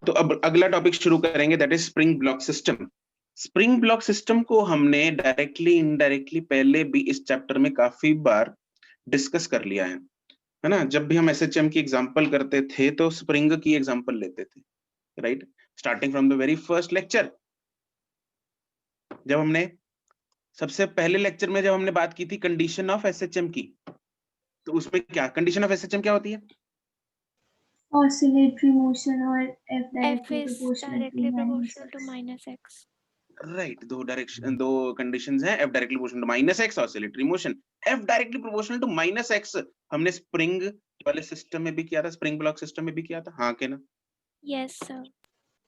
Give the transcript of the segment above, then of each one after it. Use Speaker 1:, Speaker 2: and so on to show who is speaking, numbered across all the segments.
Speaker 1: तो अब अगला टॉपिक शुरू करेंगे, that is spring block system. Spring block system को हमने डायरेक्टली इनडायरेक्टली पहले भी इस चैप्टर में काफी बार डिस्कस कर लिया है ना। जब भी हम एसएचएम की एग्जांपल करते थे तो स्प्रिंग की एग्जांपल लेते थे, right, starting from the very first lecture. जब हमने सबसे पहले लेक्चर में जब हमने बात की थी कंडीशन ऑफ एसएचएम की, तो उसमें क्या कंडीशन ऑफ एसएचएम क्या होती है?
Speaker 2: oscillatory motion or f
Speaker 3: F
Speaker 2: directly
Speaker 3: is
Speaker 2: proportional
Speaker 3: directly
Speaker 2: to minus
Speaker 3: proportional to
Speaker 2: x.
Speaker 3: minus x.
Speaker 1: Right, दो कंडीशंस हैं, F directly proportional to minus x, oscillatory motion. F directly proportional to minus x हमने spring वाले system में भी किया था, spring block system में भी किया था, हाँ के ना?
Speaker 3: Yes, sir.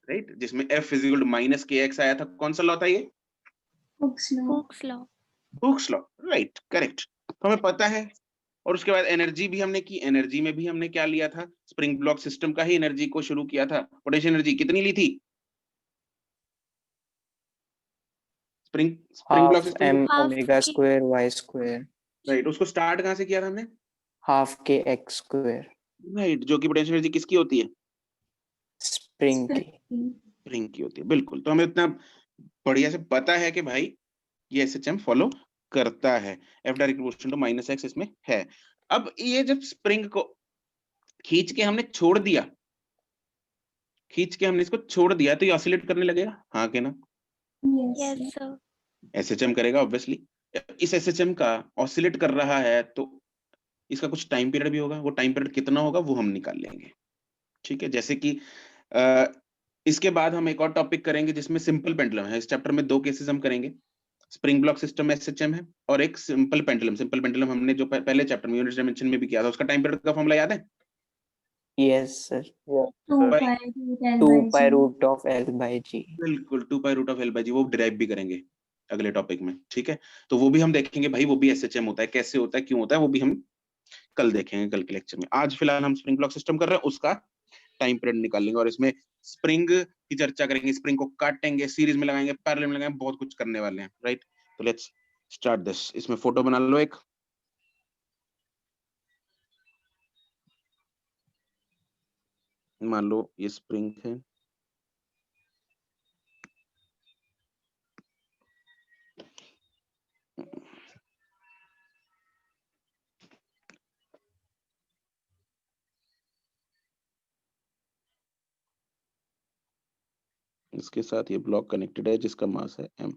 Speaker 1: राइट, जिसमें F is equal to minus के एक्स आया था। कौन सा लॉ था ये?
Speaker 2: Hooke's law.
Speaker 3: Hooke's law.
Speaker 1: Hooke's law, right, correct. तो हमें पता है। और उसके बाद एनर्जी भी हमने की, एनर्जी में भी हमने क्या लिया था? स्प्रिंग ब्लॉक सिस्टम का ही एनर्जी को शुरू किया था। पोटेंशियल एनर्जी कितनी ली थी? Spring block
Speaker 4: half
Speaker 1: system
Speaker 4: m
Speaker 3: Half
Speaker 4: omega
Speaker 3: K.
Speaker 4: Square y square,
Speaker 1: right, उसको स्टार्ट कहाँ से किया था हमने?
Speaker 4: हाफ के एक्स स्क्वायर,
Speaker 1: राइट, जो कि पोटेंशियल एनर्जी किसकी होती है?
Speaker 4: स्प्रिंग की।
Speaker 1: स्प्रिंग की होती है, बिल्कुल। तो हमें इतना बढ़िया से पता है कि भाई ये एसएचएम फॉलो करता है। F direct proportional to minus x इसमें है। अब ये जब स्प्रिंग को खींच के हमने छोड़ दिया, तो ये ऑसिलेट करने लगेगा, हाँ के ना?
Speaker 3: Yes, sir.
Speaker 1: एसएचएम करेगा ऑब्वियसली। इस एसएचएम का ऑसिलेट कर रहा है तो इसका कुछ टाइम पीरियड भी होगा। वो टाइम पीरियड कितना होगा वो हम निकाल लेंगे, ठीक है। जैसे कि इसके बाद हम एक और टॉपिक करेंगे जिसमें सिंपल पेंडुलम है। इस चैप्टर में दो केसेस हम करेंगे, स्प्रिंग ब्लॉक सिस्टम एसएचएम है और एक सिंपल पेंडुलम। सिंपल पेंडुलम हमने जो पहले चैप्टर में यूनिट डायमेंशन में भी किया था, उसका टाइम पीरियड का फॉर्मूला याद है?
Speaker 4: Yes sir,
Speaker 2: 2 pi root L
Speaker 4: 2
Speaker 2: by
Speaker 4: pi
Speaker 2: G.
Speaker 4: Root of L by G.
Speaker 1: बिल्कुल, 2 pi root of L by G. वो डिराइव भी करेंगे अगले टॉपिक में, ठीक है। तो वो भी हम देखेंगे भाई, वो भी एसएचएम होता है, कैसे होता है, क्यों होता है, वो भी हम कल देखेंगे, कल के लेक्चर में। आज फिलहाल हम स्प्रिंग ब्लॉक सिस्टम कर रहे हैं, उसका टाइम पीरियड निकाल लेंगे और इसमें स्प्रिंग की चर्चा करेंगे। स्प्रिंग को काटेंगे, सीरीज में लगाएंगे, पैरेलल में लगाएंगे, बहुत कुछ करने वाले हैं, राइट। तो लेट्स स्टार्ट दिस। इसमें फोटो बना लो एक। मान लो ये स्प्रिंग है, इसके साथ ये ब्लॉक कनेक्टेड है जिसका मास है m,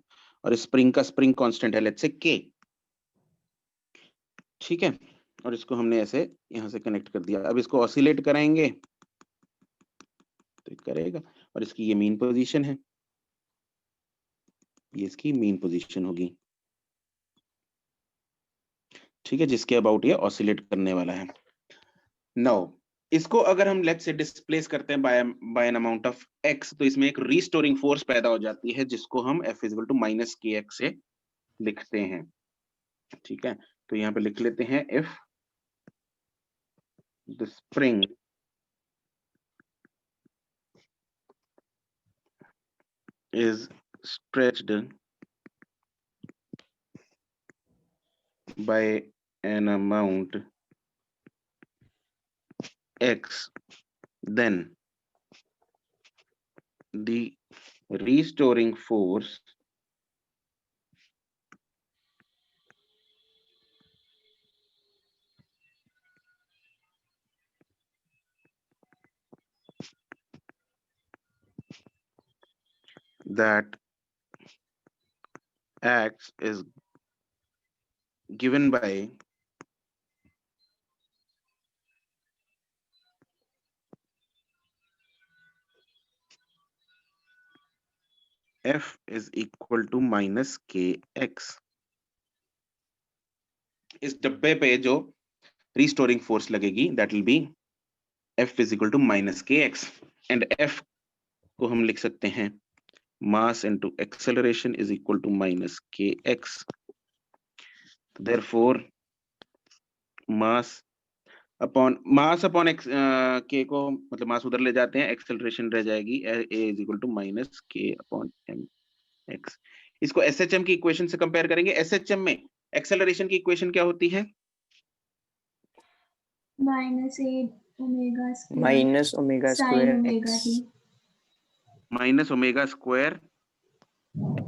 Speaker 1: और स्प्रिंग का स्प्रिंग कांस्टेंट है लेट्स से k, ठीक है। और इसको हमने ऐसे यहां से कनेक्ट कर दिया। अब इसको ऑसिलेट कराएंगे तो ये करेगा, और इसकी ये मीन पोजीशन है, ये इसकी मीन पोजीशन होगी, ठीक है, जिसके अबाउट ये ऑसिलेट करने वाला है। नाउ इसको अगर हम लेट्स से डिस्प्लेस करते हैं by an amount of x, तो इसमें एक रीस्टोरिंग फोर्स पैदा हो जाती है जिसको हम F इक्वल टू माइनस के एक्स से लिखते हैं, ठीक है। तो यहाँ पे लिख लेते हैं F the spring is stretched by an amount x, then the restoring force that acts is given by F is equal to minus के एक्स। इस डब्बे पे जो रिस्टोरिंग फोर्स लगेगी that will be F is equal to minus के X, and F को हम लिख सकते हैं mass into acceleration is equal to minus के X. Therefore mass upon X, K को मतलब मास उधर ले जाते हैं, एक्सेलरेशन रह जाएगी ए इज इक्वल टू माइनस के अपॉन एम एक्स। इसको एसएचएम की इक्वेशन से कंपेयर करेंगे। एसएचएम में एक्सेलरेशन की इक्वेशन क्या होती है?
Speaker 2: minus 8 omega square
Speaker 4: minus omega
Speaker 2: sin
Speaker 4: square
Speaker 2: omega
Speaker 4: x.
Speaker 2: t.
Speaker 1: Minus omega square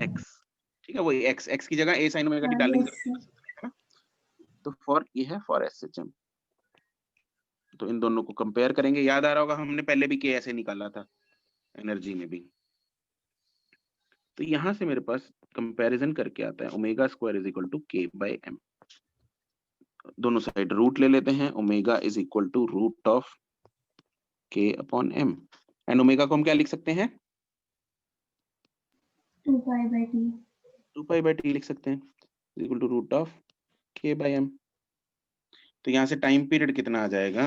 Speaker 1: x, ठीक है, वही एक्स की जगह ए साइन ओमेगा टी डालेंगे
Speaker 2: yes, sir.
Speaker 1: तो फॉर ये है फॉर एसएचएम। तो इन दोनों को कंपेयर करेंगे, याद आ रहा होगा हमने पहले भी के ऐसे निकाला था एनर्जी में भी। तो यहां से मेरे पास कंपैरिजन करके आता है omega square is equal to k by m. दोनों साइड रूट ले लेते हैं, omega is equal to root of k upon m. And omega को हम क्या लिख सकते हैं?
Speaker 2: 2 pi by t.
Speaker 1: 2 pi by t लिख सकते हैं, is equal to root of k by m. तो यहां से टाइम पीरियड कितना आ जाएगा?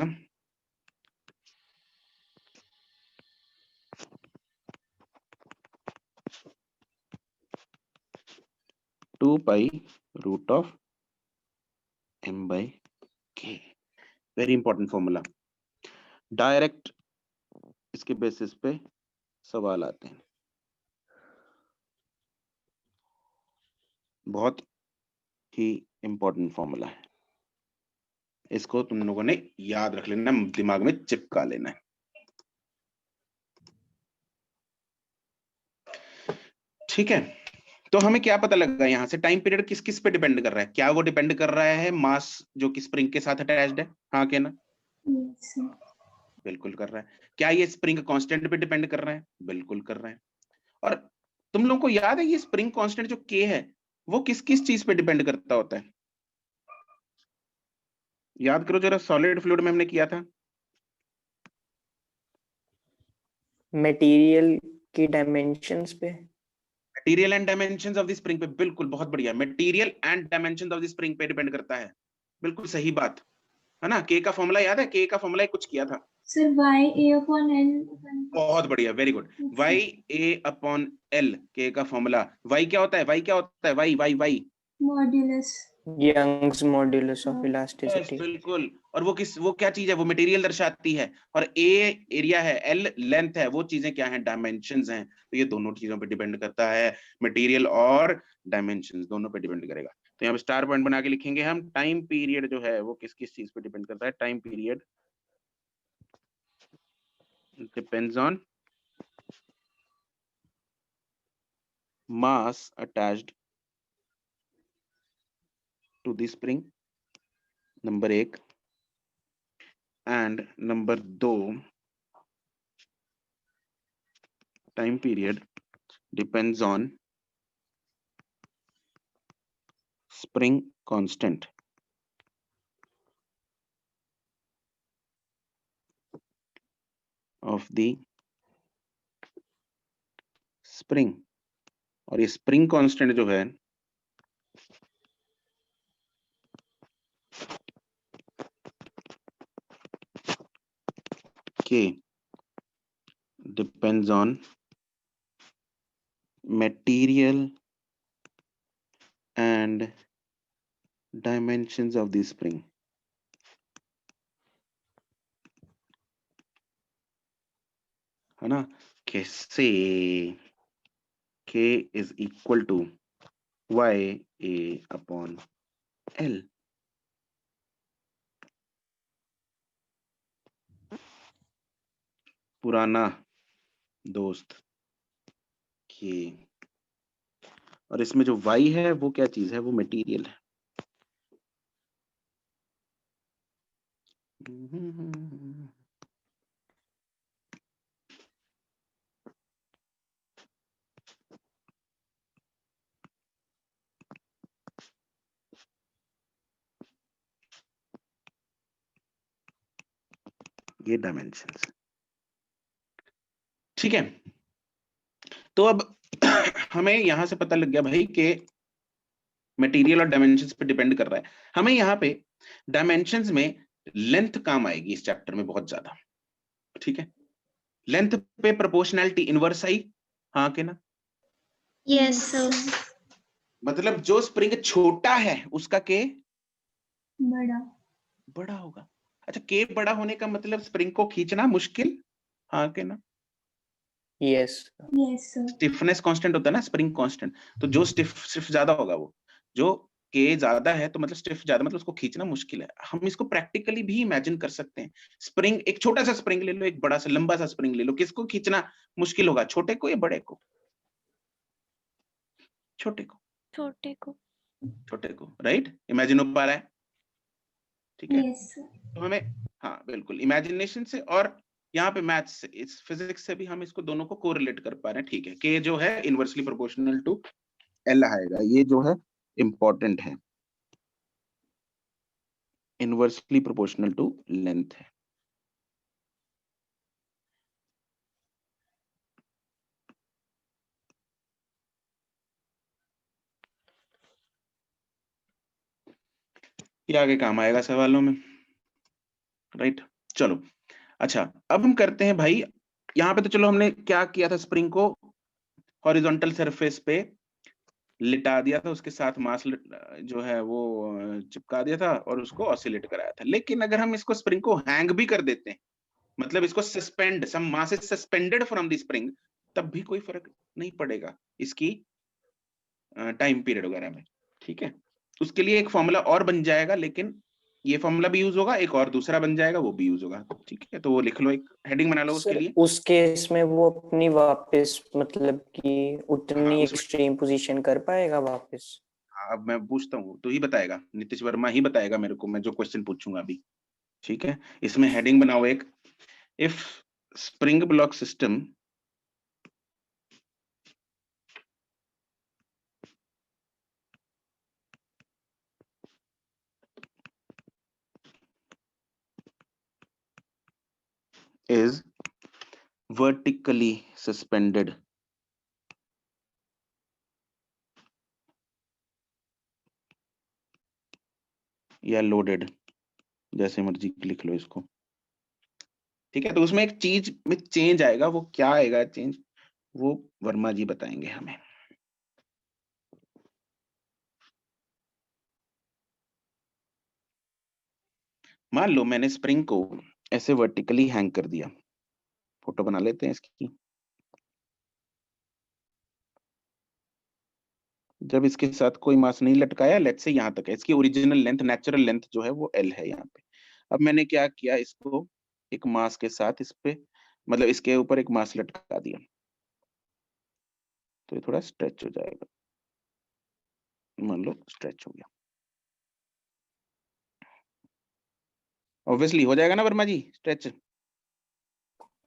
Speaker 1: Two pi root of m by k. Very important formula, direct इसके बेसिस पे सवाल आते हैं। बहुत ही इंपॉर्टेंट फॉर्मूला है, इसको तुम लोगों ने याद रख लेना, दिमाग में चिपका लेना है। ठीक है, तो हमें क्या पता लगा यहाँ से टाइम पीरियड किस किस पे डिपेंड कर रहा है? क्या वो डिपेंड कर रहा है मास जो कि स्प्रिंग के साथ अटैच्ड है? हाँ के ना?
Speaker 2: Yes, sir.
Speaker 1: बिल्कुल कर रहा है। क्या ये स्प्रिंग कांस्टेंट पे डिपेंड कर रहा है? बिल्कुल कर रहा है। और तुम लोगों को याद है ये स्प्रिंग कांस्टेंट जो के है वो किस किस चीज पे डिपेंड करता होता है? याद करो जरा, सॉलिड फ्लूइड में हमने किया था।
Speaker 4: मटेरियल की डायमेंशंस पे।
Speaker 1: Material and dimensions of the spring पे, बिल्कुल, बहुत बढ़िया। Material and dimensions of the spring पे डिपेंड करता है, बिल्कुल सही बात है ना। के का फॉर्मूला याद है? के का फॉर्मूला कुछ किया था।
Speaker 2: Sir, y a upon l.
Speaker 1: बहुत बढ़िया, वेरी गुड। वाई ए अपॉन एल, के का फॉर्मूला। वाई क्या होता है? वाई क्या होता है? Y Y Y
Speaker 2: Modulus.
Speaker 4: Young's modulus of
Speaker 1: yes,
Speaker 4: elasticity.
Speaker 1: बिल्कुल। और वो क्या चीज है? वो मटेरियल दर्शाती है। और ए एरिया है, एल लेंथ है, वो चीजें क्या है? डायमेंशंस हैं। तो ये दोनों चीजों पे डिपेंड करता है, मटेरियल और डायमेंशंस दोनों पे डिपेंड करेगा। तो यहाँ पे स्टार पॉइंट बना के लिखेंगे हम, टाइम पीरियड जो है वो किस किस चीज पे डिपेंड करता है? Time period depends on mass attached to the spring, number 1। And number 2, time period depends on spring constant of the spring. और ये स्प्रिंग कांस्टेंट जो है के depends on material and dimensions of the spring. है ना? कैसे? K is equal to YA upon L। पुराना दोस्त K, और इसमें जो Y है वो क्या चीज है? वो मटेरियल है। ये डायमेंशंस, ठीक है। तो अब हमें यहां से पता लग गया भाई कि मटेरियल और डायमेंशंस पे डिपेंड कर रहा है। हमें यहाँ पे डायमेंशंस में लेंथ काम आएगी इस चैप्टर में बहुत ज्यादा, ठीक है। लेंथ पे प्रोपोर्शनैलिटी इनवर्स आई, हाँ के ना?
Speaker 3: Yes, sir.
Speaker 1: मतलब जो स्प्रिंग छोटा है उसका के
Speaker 2: बड़ा.
Speaker 1: बड़ा होगा। अच्छा, के बड़ा होने का मतलब स्प्रिंग को खींचना मुश्किल, हाँ के ना?
Speaker 4: Yes
Speaker 2: Yes, sir.
Speaker 1: Stiffness constant होता है ना, स्प्रिंग कांस्टेंट। तो जो स्टिफ ज्यादा होगा वो, जो के ज्यादा है तो मतलब स्टिफ ज्यादा, मतलब उसको खींचना मुश्किल है। हम इसको प्रैक्टिकली भी इमेजिन कर सकते हैं। स्प्रिंग, एक छोटा सा स्प्रिंग ले लो, एक बड़ा सा लंबा सा स्प्रिंग ले लो, किसको खींचना मुश्किल होगा, छोटे को या बड़े को? छोटे को।
Speaker 3: छोटे को।
Speaker 1: छोटे को, राइट? इमेजिन हो पा रहा है? ठीक है,
Speaker 2: Yes, sir.
Speaker 1: तो हमें, हाँ बिल्कुल, इमेजिनेशन से और यहाँ पे मैथ्स से, इस फिजिक्स से भी हम इसको दोनों को कोरिलेट कर पा रहे हैं। ठीक है, के जो है इनवर्सली प्रोपोर्शनल टू एल आएगा, ये जो है इंपॉर्टेंट है, इनवर्सली प्रोपोर्शनल टू लेंथ है। ये आगे काम आएगा सवालों में, राइट? चलो, अच्छा अब हम करते हैं भाई, यहाँ पे तो चलो हमने क्या किया था, स्प्रिंग को हॉरिजॉन्टल सरफेस पे लिटा दिया था, उसके साथ मास जो है वो चिपका दिया था और उसको ऑसिलेट कराया था। लेकिन अगर हम इसको स्प्रिंग को हैंग भी कर देते हैं, मतलब इसको suspend, some mass is suspended from the spring, तब भी कोई फर्क नहीं पड़ेगा इसकी टाइम पीरियड वगैरह में। ठीक है, उसके लिए एक फॉर्मूला और बन जाएगा, लेकिन ये फॉर्मूला भी यूज होगा, एक और दूसरा बन जाएगा, वो भी यूज होगा। ठीक है, तो वो लिख लो, एक हेडिंग बना लो उसके
Speaker 4: सर
Speaker 1: लिए।
Speaker 4: उस केस में वो अपनी वापस मतलब कि
Speaker 1: हाँ,
Speaker 4: उतनी
Speaker 1: उसमें
Speaker 4: एक्सट्रीम पोजीशन कर पाएगा वापस?
Speaker 1: अब मैं पूछता हूँ तो ही बताएगा, नीतीश वर्मा ही बताएगा मेरे को, मैं जो क्वेश्चन पूछूंगा अभी। ठीक है, इसमें हेडिंग बनाओ एक, if spring block system is vertically suspended या लोडेड, जैसे मर्जी लिख लो इसको। ठीक है, तो उसमें एक चीज में चेंज आएगा, वो क्या आएगा चेंज, वो वर्मा जी बताएंगे हमें। मान लो मैंने स्प्रिंग को ऐसे वर्टिकली हैंग कर दिया, फोटो बना लेते हैं इसकी। जब इसके साथ कोई मास नहीं लटकाया, लेट्स से यहाँ तक है, इसकी ओरिजिनल लेंथ, नेचुरल लेंथ जो है वो एल है यहाँ पे। अब मैंने क्या किया, इसको एक मास के साथ इस पे, मतलब इसके ऊपर एक मास लटका दिया, तो ये थोड़ा स्ट्रेच हो जाएगा, मान लो स्ट्रेच हो गया। ऑब्वियसली हो जाएगा ना वर्मा जी स्ट्रेच?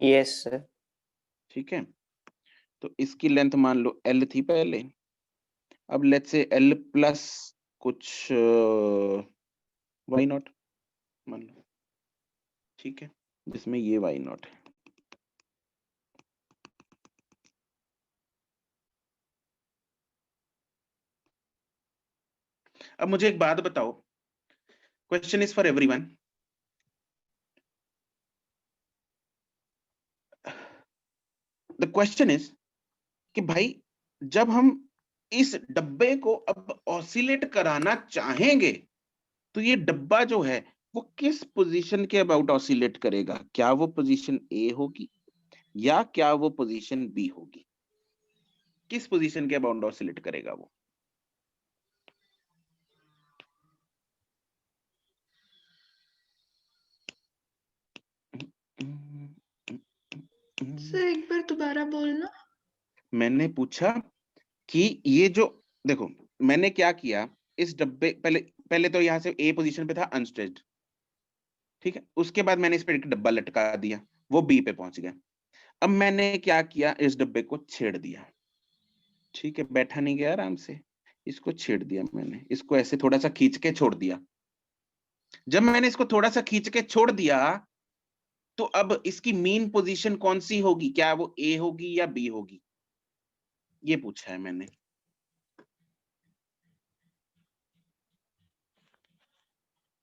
Speaker 4: Yes sir.
Speaker 1: ठीक है, तो इसकी लेंथ मान लो एल थी पहले, अब लेट्स से एल प्लस कुछ वाई नॉट मान लो। ठीक है, जिसमें ये वाई नॉट है। अब मुझे एक बात बताओ, question is for everyone, the question is कि भाई जब हम इस डब्बे को अब ऑसिलेट कराना चाहेंगे, तो ये डब्बा जो है वो किस पोजीशन के अबाउट ऑसिलेट करेगा? क्या वो पोजीशन ए होगी या क्या वो पोजीशन बी होगी? किस पोजीशन के अबाउट ऑसिलेट करेगा वो?
Speaker 3: सर एक बार दोबारा बोलना।
Speaker 1: मैंने पूछा कि ये जो, देखो मैंने क्या किया, इस डब्बे, पहले पहले तो यहाँ से ए पोजीशन पे था अनस्ट्रेच्ड, ठीक है, उसके बाद मैंने इस पे एक डब्बा लटका दिया, वो बी पे पहुंच गया। अब मैंने क्या किया, इस डब्बे को छेड़ दिया, ठीक है, बैठा नहीं गया आराम से, इसको छेड़ दिया मैंने, इसको ऐसे थोड़ा सा खींच के छोड़ दिया। जब मैंने इसको थोड़ा सा खींच के छोड़ दिया, तो अब इसकी मीन पोजीशन कौन सी होगी, क्या वो ए होगी या बी होगी, ये पूछा है मैंने।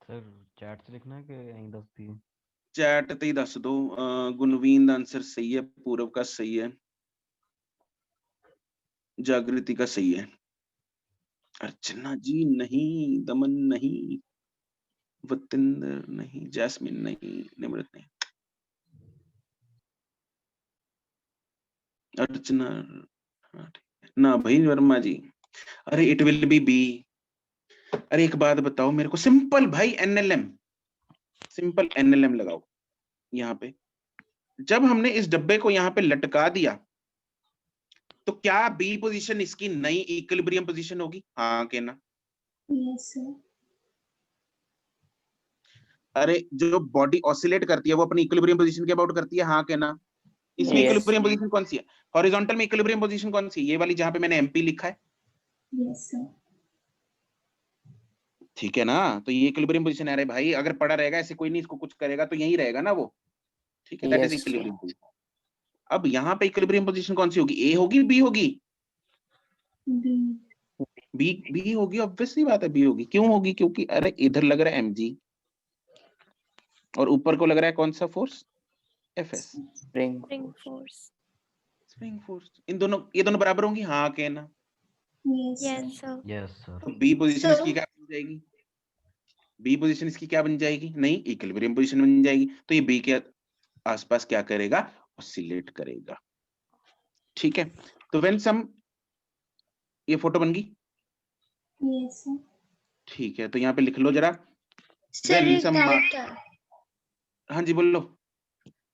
Speaker 5: सर चैट से लिखना है कि यहीं दस दिए?
Speaker 1: चैट ते ही दस दो। गुणवीन का आंसर सही है, पूर्व का सही है, जागृति का सही है, अर्चना जी नहीं, दमन नहीं, वतिंदर नहीं, जैस्मिन नहीं, निमृत नहीं, अर्चना, हाँ, ठीक है ना भाई वर्मा जी। अरे इट विल बी बी, अरे एक बात बताओ मेरे को, सिंपल भाई एनएलएम, सिंपल एनएलएम लगाओ यहाँ पे। जब हमने इस डब्बे को यहाँ पे लटका दिया तो क्या बी पोजीशन इसकी नई इक्विलिब्रियम पोजीशन होगी? हाँ के ना?
Speaker 2: Yes, sir.
Speaker 1: अरे जो बॉडी ऑसिलेट करती है वो अपनी इक्विलिब्रियम पोजीशन के अबाउट करती है, हाँ के ना? इसमें
Speaker 4: Yes.
Speaker 1: इक्विलिब्रियम पोजीशन कौन सी है? हॉरिजॉन्टल में इक्विलिब्रियम पोजीशन कौन सी है? ये वाली जहां पे मैंने एमपी लिखा है,
Speaker 2: Yes, sir.
Speaker 1: ठीक है ना? तो ये इक्विलिब्रियम पोजीशन है। अरे भाई अगर पड़ा रहेगा ऐसे कोई नहीं इसको कुछ करेगा तो यही रहेगा ना वो, ठीक है, that is
Speaker 4: Yes.
Speaker 1: Equilibrium position. अब यहाँ पे इक्विलिब्रियम पोजीशन कौन सी होगी? ए होगी, बी होगी?
Speaker 2: B.
Speaker 1: बी होगी, ऑब्वियसली बात है बी होगी। क्यों होगी? क्योंकि अरे इधर लग रहा है एमजी और ऊपर को लग रहा है कौन सा force? F S,
Speaker 4: Spring.
Speaker 3: Spring force.
Speaker 1: Spring force. इन दोनों, ये दोनों बराबर होंगी, हाँ के ना?
Speaker 2: Yes, sir.
Speaker 3: Yes sir.
Speaker 5: Yes sir.
Speaker 1: तो बी पोजीशन
Speaker 3: So-
Speaker 1: इसकी क्या बन जाएगी? बी पोजीशन इसकी क्या बन जाएगी? नहीं, इक्विलिब्रियम पोजीशन बन जाएगी। तो ये बी के आसपास क्या करेगा? ऑसिलेट करेगा, ठीक है। तो व्हेन सम, ये फोटो बन गई,
Speaker 2: Yes, sir.
Speaker 1: ठीक है। तो यहाँ पे लिख लो जरा,
Speaker 3: सर
Speaker 1: When
Speaker 3: एक
Speaker 1: some-
Speaker 3: डाउट है।
Speaker 1: हाँ जी बोलो।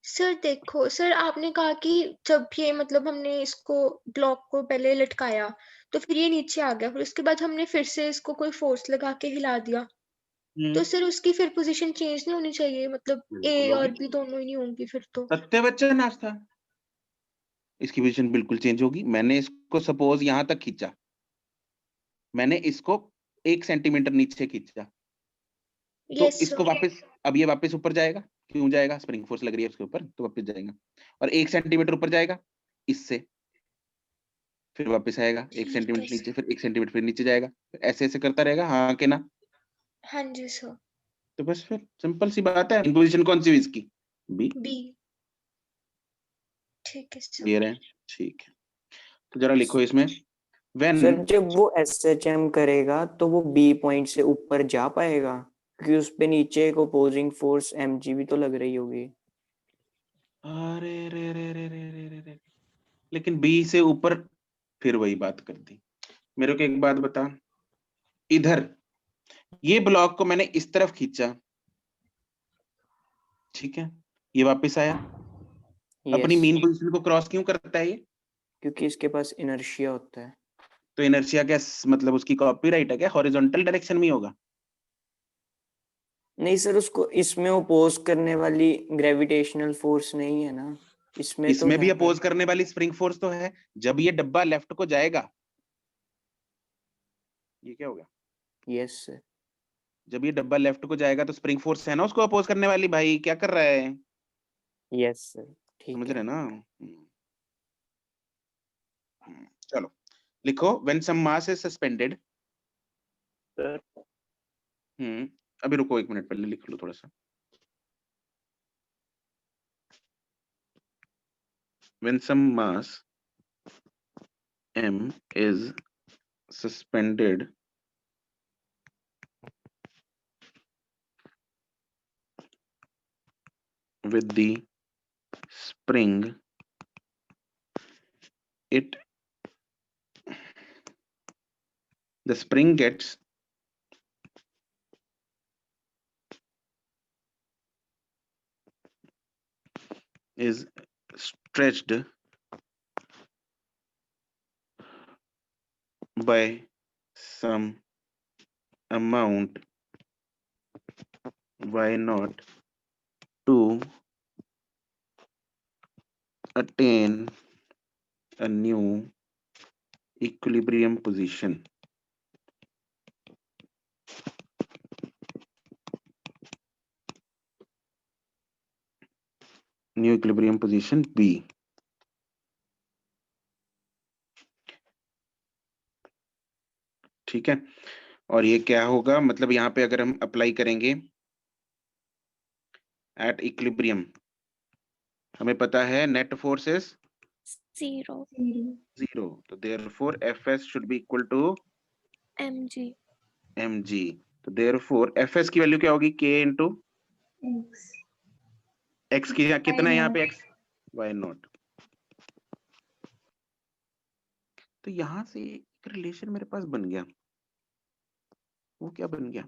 Speaker 3: सर देखो सर, आपने कहा कि जब ये मतलब हमने इसको ब्लॉक को पहले लटकाया तो फिर ये नीचे आ गया, फिर उसके बाद हमने फिर से इसको कोई फोर्स लगा के हिला दिया, तो सर उसकी फिर पोजीशन चेंज नहीं होनी चाहिए? मतलब ए
Speaker 1: बिल्कुल
Speaker 3: और
Speaker 1: होगी।
Speaker 3: बी दोनों ही नहीं होंगी फिर तो।
Speaker 1: सत्य बच्चन नाश्ता, इसकी पोजीशन बिल्कुल चेंज होगी। मैंने इसको सपोज यहां तक खींचा, मैंने इसको 1 सेंटीमीटर नीचे खींचा, तो
Speaker 3: यस
Speaker 1: इसको
Speaker 3: सर।
Speaker 1: वापस, अब ये वापस ऊपर जाएगा। क्यों जाएगा? स्प्रिंग फोर्स लग रही है उसके ऊपर, तो वापस जाएगा। और 1 सेंटीमीटर ऊपर जाएगा इससे, फिर वापस आएगा 1
Speaker 3: ठीक
Speaker 1: सेंटीमीटर
Speaker 3: है
Speaker 1: नीचे,
Speaker 3: सर।
Speaker 1: फिर 1 सेंटीमीटर फिर नीचे जाएगा, ऐसे ऐसे करता रहेगा, हाँ के ना?
Speaker 3: हाँ जी सर।
Speaker 1: तो बस फिर सिंपल सी बात है। इन पोजीशन कौन सी हुई इसकी? बी।
Speaker 3: बी। ठीक है सर।
Speaker 1: ये रहे, ठीक है। तो जरा लिखो इसमें, व्हेन
Speaker 4: सर जब वो SHM करेगा तो वो B पॉइंट से ऊपर जा पाएगा, क्योंकि उस पे नीचे एक अपोजिंग फोर्स mg भी तो लग रही होगी।
Speaker 1: अरे रे रे रे रे रे रे रे, लेकिन बी से ऊपर, फिर वही बात कर दी। मेरे को एक बात बता, इधर ये ब्लॉक को मैंने इस तरफ खींचा, ठीक है, ये वापस आया, अपनी
Speaker 4: Yes.
Speaker 1: मेन पोजीशन को क्रॉस क्यों करता है ये?
Speaker 4: क्योंकि इसके पास इनर्शिया होता है।
Speaker 1: तो इनर्शिया क्या मतलब उसकी कॉपीराइट है क्या? हॉरिजॉन्टल डायरेक्शन में ही होगा।
Speaker 4: नहीं सर, उसको इसमें अपोज करने वाली ग्रेविटेशनल फोर्स नहीं है ना, इसमें तो
Speaker 1: इसमें भी
Speaker 4: है।
Speaker 1: अपोज करने वाली स्प्रिंग फोर्स तो है। जब ये डब्बा लेफ्ट को जाएगा, ये क्या होगा?
Speaker 4: Yes sir.
Speaker 1: जब ये डब्बा लेफ्ट को जाएगा तो स्प्रिंग फोर्स है ना उसको अपोज करने वाली। भाई क्या कर रहा है?
Speaker 4: यस सर, ठीक
Speaker 1: समझ
Speaker 4: है।
Speaker 1: रहे हैं ना? चलो लिखो, when some mass is suspended.
Speaker 4: Sir
Speaker 1: अभी रुको 1 मिनट, पहले लिख लो थोड़ा सा। When some mass m is suspended with the spring, the spring gets is stretched by some amount y naught to attain a new equilibrium position. New equilibrium position B. ठीक है, और ये क्या होगा? मतलब यहाँ पे अगर हम अप्लाई करेंगे एट इक्विलिब्रियम, हमें पता है नेट फोर्स इज
Speaker 3: 0
Speaker 2: 0.
Speaker 1: 0, तो therefore Fs should be equal to
Speaker 3: mg।
Speaker 1: mg। तो देयरफॉर Fs की वैल्यू क्या होगी? k into
Speaker 2: X.
Speaker 1: x की कितना है यहाँ पे?
Speaker 2: Y0.
Speaker 1: x, y not. तो यहाँ से एक रिलेशन मेरे पास बन गया, वो क्या बन गया,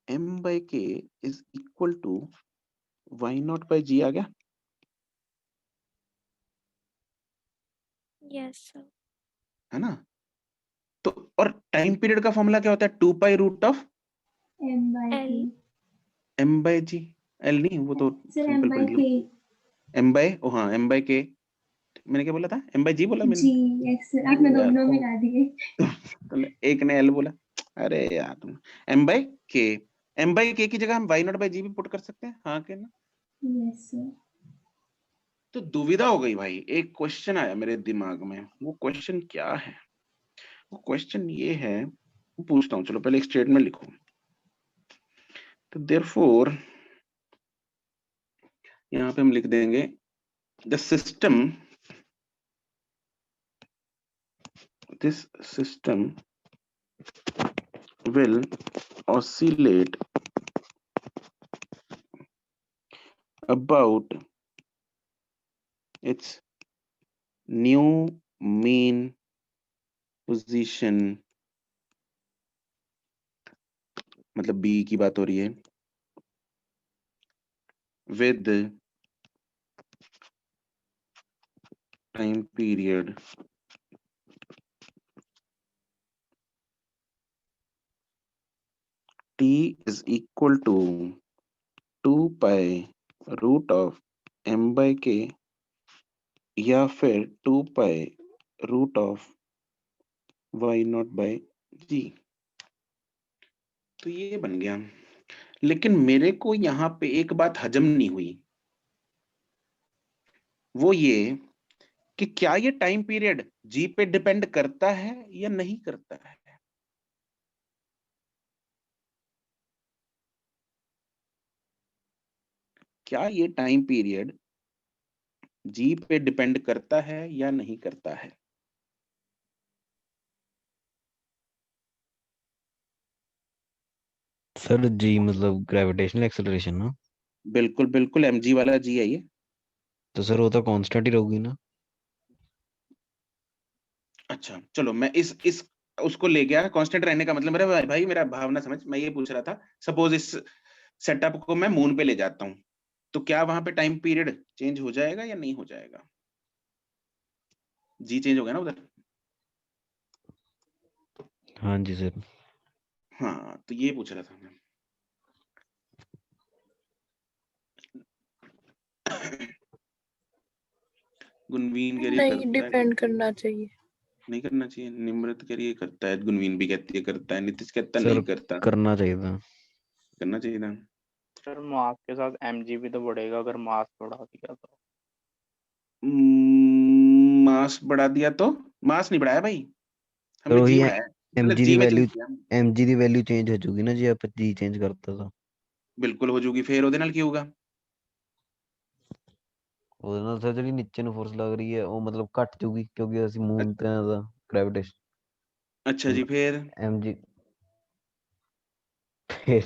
Speaker 1: m/k is equal to y0/g आ गया।
Speaker 6: Yes sir.
Speaker 1: है ना। तो और टाइम पीरियड का फॉर्मूला क्या होता है, 2π√of
Speaker 2: m/k
Speaker 1: m/g। एल नहीं, वो तो
Speaker 2: सर
Speaker 1: सिंपल पढ़
Speaker 2: m/k
Speaker 1: लिया। हाँ m/k, मैंने क्या बोला था, m/g बोला
Speaker 2: जी
Speaker 1: मैंने।
Speaker 2: यस सर आपने
Speaker 1: यार,
Speaker 2: दोनों मिला दिए।
Speaker 1: तो एक ने एल बोला। अरे यार तुम, m/k की जगह हम y0/g भी पुट कर सकते हैं, हाँ के ना।
Speaker 2: यस सर
Speaker 1: तो दुविधा हो गई भाई, एक क्वेश्चन आया मेरे दिमाग में, वो क्वेश्चन क्या है, वो क्वेश्चन ये है, वो पूछता हूँ। चलो पहले एक स्टेटमेंट लिखो। तो देयरफॉर यहाँ पे हम लिख देंगे the system, this system will oscillate about its new mean position, मतलब बी की बात हो रही है, with time period t is equal to 2π√of m/k या फिर 2π√of y0/g। तो ये बन गया। लेकिन मेरे को यहाँ पे एक बात हजम नहीं हुई, वो ये कि क्या ये टाइम पीरियड जी पे डिपेंड करता है या नहीं करता है। क्या ये टाइम पीरियड जी पे डिपेंड करता है या नहीं करता है।
Speaker 5: सर जी मतलब ग्रेविटेशनल एक्सेलरेशन ना।
Speaker 1: बिल्कुल बिल्कुल, mg वाला जी है ये।
Speaker 5: तो सर वो तो कांस्टेंट ही रहेगी ना।
Speaker 1: अच्छा चलो, मैं इस उसको ले गया, कांस्टेंट रहने का मतलब, मेरा भाई मेरा भावना समझ, मैं ये पूछ रहा था सपोज इस सेटअप को मैं मून पे ले जाता हूँ, तो क्या वहां पे टाइम पीरियड चेंज हो जाएगा या नहीं हो जाएगा, जी चेंज हो गया ना उधर।
Speaker 5: हाँ जी सर।
Speaker 1: हाँ तो ये पूछ रहा था मैं। गुनवीन कह रही है
Speaker 7: नहीं
Speaker 1: करता है,
Speaker 7: डिपेंड करना चाहिए।
Speaker 1: नहीं करना चाहिए। निम्रत कह रही है करता है, गुनवीन भी कहती है करता है, नीतीश कहता है
Speaker 5: सर
Speaker 1: नहीं करता,
Speaker 5: करना चाहिए था।
Speaker 1: करना चाहिए था।
Speaker 8: सर मास के साथ mg भी तो बढ़ेगा अगर मास बढ़ा दिया तो।
Speaker 1: मास बढ़ा दिया तो, मास नहीं बढ़ाया भाई,
Speaker 5: सर
Speaker 1: हमने जी
Speaker 5: वही
Speaker 1: बढ़ाया है, मतलब
Speaker 5: mg
Speaker 1: जी
Speaker 5: ਦੀ
Speaker 1: में
Speaker 5: वैल्यू
Speaker 1: चेंज किया।
Speaker 5: mg ਦੀ वैल्यू चेंज हो जाएगी ना जी आप जी चेंज करता ਤਾਂ।
Speaker 1: ਬਿਲਕੁਲ ਹੋ ਜੂਗੀ, ਫੇਰ ਉਹਦੇ ਨਾਲ ਕੀ ਹੋਊਗਾ।
Speaker 5: ਉਹਦੇ ਨਾਲ ਸਰ ਜਿਹੜੀ ਨੀਚੇ ਨੂੰ ਫੋਰਸ ਲੱਗ ਰਹੀ ਹੈ ਉਹ ਮਤਲਬ ਘਟ ਜੂਗੀ ਕਿਉਂਕਿ ਅਸੀਂ ਮੂਨ ਤੇ ਦਾ ਗ੍ਰੈਵਿਟੇਸ਼ਨ।
Speaker 1: अच्छा जी, फिर
Speaker 5: mg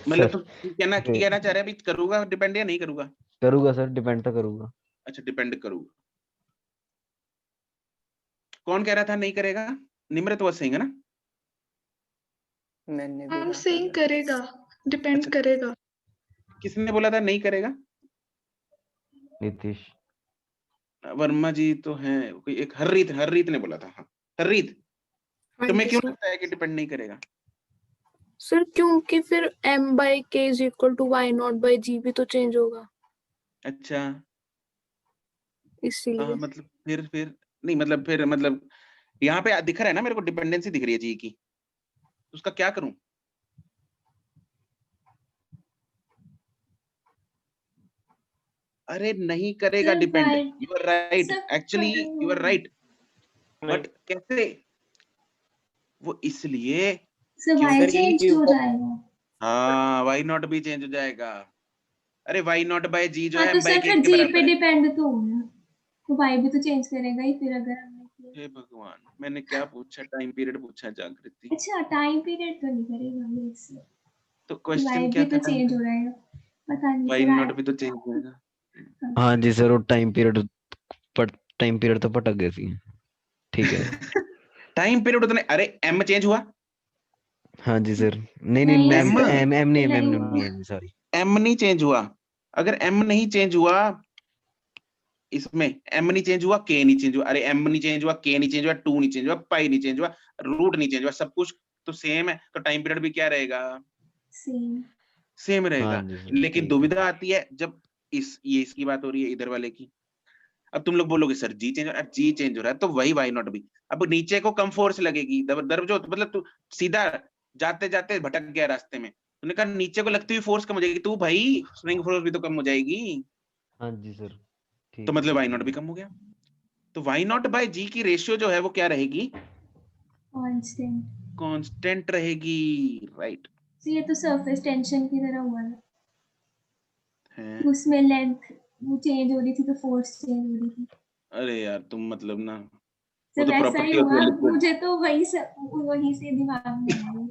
Speaker 1: मतलब
Speaker 5: सर
Speaker 1: तो ਕੀ ਕਹਿਣਾ चाह रहा है भी करूंगा डिपेंड या नहीं करूंगा।
Speaker 5: करूंगा सर, डिपेंड तो करूंगा।
Speaker 1: अच्छा डिपेंड करूंगा, कौन कह रहा था नहीं करेगा, निम्रत was saying है ना।
Speaker 4: मैंने भी
Speaker 7: हम
Speaker 4: कहा था
Speaker 7: सेइंग
Speaker 4: ना।
Speaker 7: करेगा, डिपेंड
Speaker 1: अच्छा
Speaker 7: करेगा।
Speaker 1: किसने बोला था नहीं करेगा।
Speaker 5: नीतीश।
Speaker 1: वर्मा जी तो हैं, कोई एक हररीत ने बोला था। हाँ हररीत,
Speaker 7: हाँ
Speaker 1: तुम्हें
Speaker 7: जी
Speaker 1: क्यों
Speaker 7: सर।
Speaker 1: लगता है कि डिपेंड नहीं करेगा।
Speaker 7: सर क्योंकि फिर m/k is equal to y0/g भी तो चेंज होगा
Speaker 1: अच्छा हाँ
Speaker 7: इसीलिए।
Speaker 1: मतलब फिर नहीं मतलब फिर मतलब यहाँ पे दिख रहा है ना मेरे को, डिपेंडेंसी दिख रही है जी की, उसका क्या करूं। अरे नहीं करेगा
Speaker 2: sir
Speaker 1: depend,
Speaker 2: why
Speaker 1: you are right,
Speaker 2: सब
Speaker 1: actually you are right, but कैसे, वो इसलिए
Speaker 2: सर वाई
Speaker 1: क्योंकि
Speaker 2: चेंज हो जाएगा।
Speaker 1: हाँ वाई नॉट भी चेंज हो जाएगा। अरे वाई नॉट बाय जी जो
Speaker 2: हाँ
Speaker 1: है
Speaker 2: तो
Speaker 1: m बाय
Speaker 2: सर
Speaker 1: के
Speaker 2: फिर जी पे
Speaker 1: बराबर है।
Speaker 2: डिपेंड तो होगा, तो वाई भी तो चेंज करेगा ही फिर अगर हमने किया।
Speaker 1: हे भगवान, मैंने क्या पूछा, टाइम पीरियड पूछा जागृति,
Speaker 2: अच्छा टाइम पीरियड तो नहीं करेगा ये सर,
Speaker 1: तो
Speaker 2: तो
Speaker 1: क्वेश्चन
Speaker 2: वाई
Speaker 1: क्या
Speaker 2: भी
Speaker 1: था
Speaker 2: तो चेंज हो जाएगा, पता नहीं
Speaker 1: वाई
Speaker 2: सर
Speaker 1: नॉट भी तो चेंज हो जाएगा।
Speaker 5: हाँ जी सर, वो टाइम पीरियड तो भटक गए सी। ठीक है।
Speaker 1: टाइम पीरियड उतने, अरे m चेंज हुआ,
Speaker 5: हाँ जी सर। नहीं नहीं
Speaker 2: नहीं
Speaker 5: एम
Speaker 1: सर,
Speaker 5: एम एम नहीं एम
Speaker 2: नहीं
Speaker 5: एम
Speaker 2: हुआ।
Speaker 5: नहीं सॉरी।
Speaker 1: एम नहीं चेंज हुआ। अगर एम नहीं चेंज हुआ इसमें, एम नहीं चेंज हुआ, के नहीं चेंज हुआ, अरे एम नहीं चेंज हुआ, के नहीं चेंज हुआ, 2 नहीं चेंज हुआ, पाई नहीं चेंज हुआ, रूट नहीं चेंज हुआ, सब कुछ तो सेम है, तो टाइम पीरियड भी क्या रहेगा?
Speaker 2: सेम।
Speaker 1: सेम
Speaker 5: हाँ
Speaker 1: रहेगा।
Speaker 5: जी सर
Speaker 1: लेकिन
Speaker 5: ठीक है।
Speaker 1: दुविधा आती है जब ये इसकी बात हो रही है, इधर वाले की। अब तुम लोग बोलोगे सर जी चेंज हो रहा है, जी चेंज हो रहा है, तो वही वाई नॉट बी। अब नीचे को कम फोर्स लगेगी, दर जो मतलब तू सीधा जाते जाते भटक गया रास्ते में, तूने कहा नीचे को लगती हुई फोर्स कम हो जाएगी, तू भाई स्प्रिंग फोर्स भी तो कम हो जाएगी,
Speaker 5: हाँ जी सर
Speaker 1: तो
Speaker 5: ठीक है
Speaker 1: मतलब वाई
Speaker 5: समझ
Speaker 1: नॉट भी
Speaker 5: गया।
Speaker 1: कम हो गया। तो वाई नॉट बाय जी की रेशियो जो है वो क्या रहेगी?
Speaker 2: कांस्टेंट।
Speaker 1: कांस्टेंट रहेगी, राइट।
Speaker 2: तो ये तो सरफेस टेंशन की तरह हुआ ना,
Speaker 1: है।
Speaker 2: उसमें लेंथ वो चेंज हो रही थी तो फोर्स चेंज हो रही थी,
Speaker 1: अरे यार तुम मतलब ना,
Speaker 2: तो
Speaker 1: वो तो
Speaker 2: वैसा ही
Speaker 1: प्रॉपर्टी होती
Speaker 2: हुआ।
Speaker 1: है लिक्विड।
Speaker 2: मुझे तो वही से दिमाग में आ गई।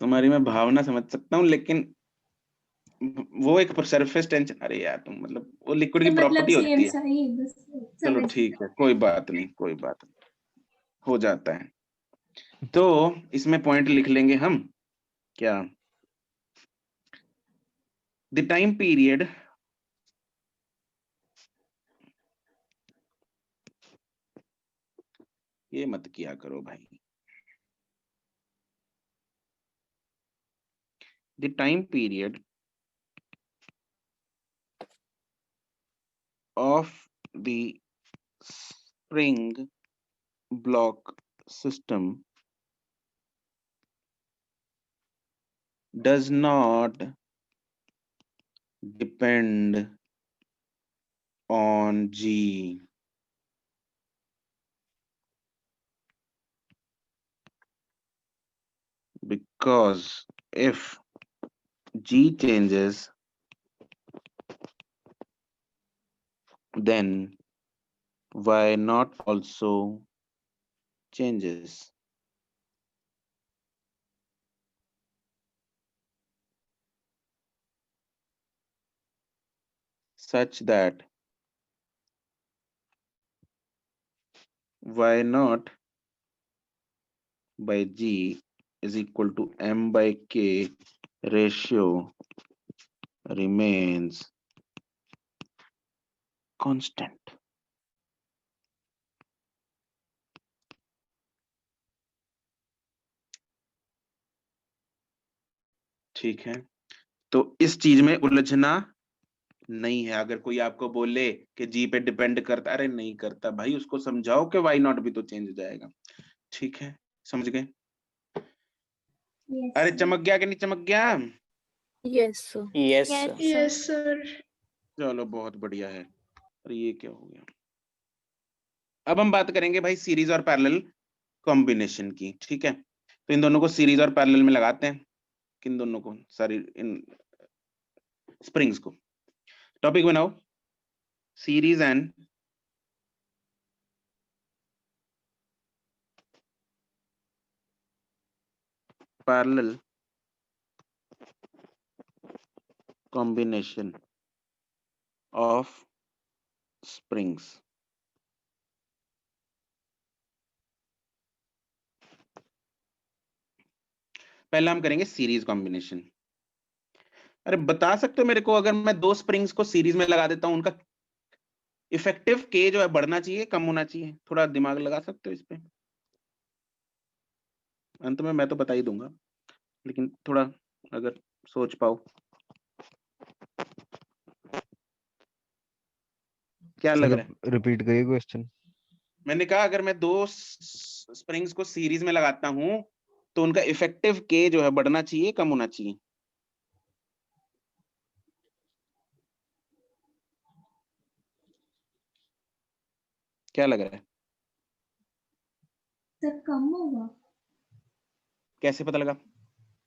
Speaker 1: तुम्हारी मैं भावना समझ सकता हूँ, लेकिन वो एक सरफेस टेंशन, अरे यार तुम मतलब वो लिक्विड की
Speaker 2: तो मतलब
Speaker 1: प्रॉपर्टी
Speaker 2: सेम
Speaker 1: होती है।
Speaker 2: सा ही बस।
Speaker 1: चलो
Speaker 2: समझ।
Speaker 1: ठीक है, कोई बात नहीं, कोई बात नहीं, हो जाता है। तो इसमें पॉइंट लिख लेंगे हम क्या? द टाइम पीरियड ये मत किया करो भाई। The time period of the spring block system does not depend on G, because if G changes, then Y not also changes. Such that Y naught by G is equal to M by K ratio remains constant. ठीक है, तो इस चीज में उलझना नहीं है। अगर कोई आपको बोले कि जी पे डिपेंड करता, अरे नहीं करता भाई, उसको समझाओ कि वाई नॉट भी तो चेंज हो जाएगा। ठीक है, समझ गए?
Speaker 2: यस
Speaker 1: अरे चमक गया कि नहीं चमक गया?
Speaker 7: Yes sir.
Speaker 4: Yes
Speaker 3: yes
Speaker 4: sir.
Speaker 3: Yes sir.
Speaker 1: चलो बहुत बढ़िया है। अरे ये क्या हो गया? अब हम बात करेंगे भाई सीरीज और पैरेलल कॉम्बिनेशन की। ठीक है, तो इन दोनों को सीरीज और पैरेलल में लगाते हैं। किन दोनों को? सारी इन स्प्रिंग्स को। टॉपिक बनाओ, series and parallel combination of springs। पहला हम करेंगे सीरीज कॉम्बिनेशन। अरे बता सकते हो मेरे को, अगर मैं दो स्प्रिंग्स को सीरीज में लगा देता हूं, उनका इफेक्टिव के जो है बढ़ना चाहिए कम होना चाहिए? थोड़ा दिमाग लगा सकते हो इस पे? अंत में मैं तो बता ही दूंगा, लेकिन थोड़ा अगर सोच पाओ। क्या लग
Speaker 5: सर
Speaker 1: रहा है?
Speaker 5: रिपीट करिए क्वेश्चन।
Speaker 1: मैंने कहा अगर मैं दो स्प्रिंग्स को सीरीज में लगाता हूं तो उनका इफेक्टिव के जो है बढ़ना चाहिए कम होना चाहिए? क्या लग रहा है?
Speaker 2: सर कम होगा,
Speaker 1: कैसे पता लगा?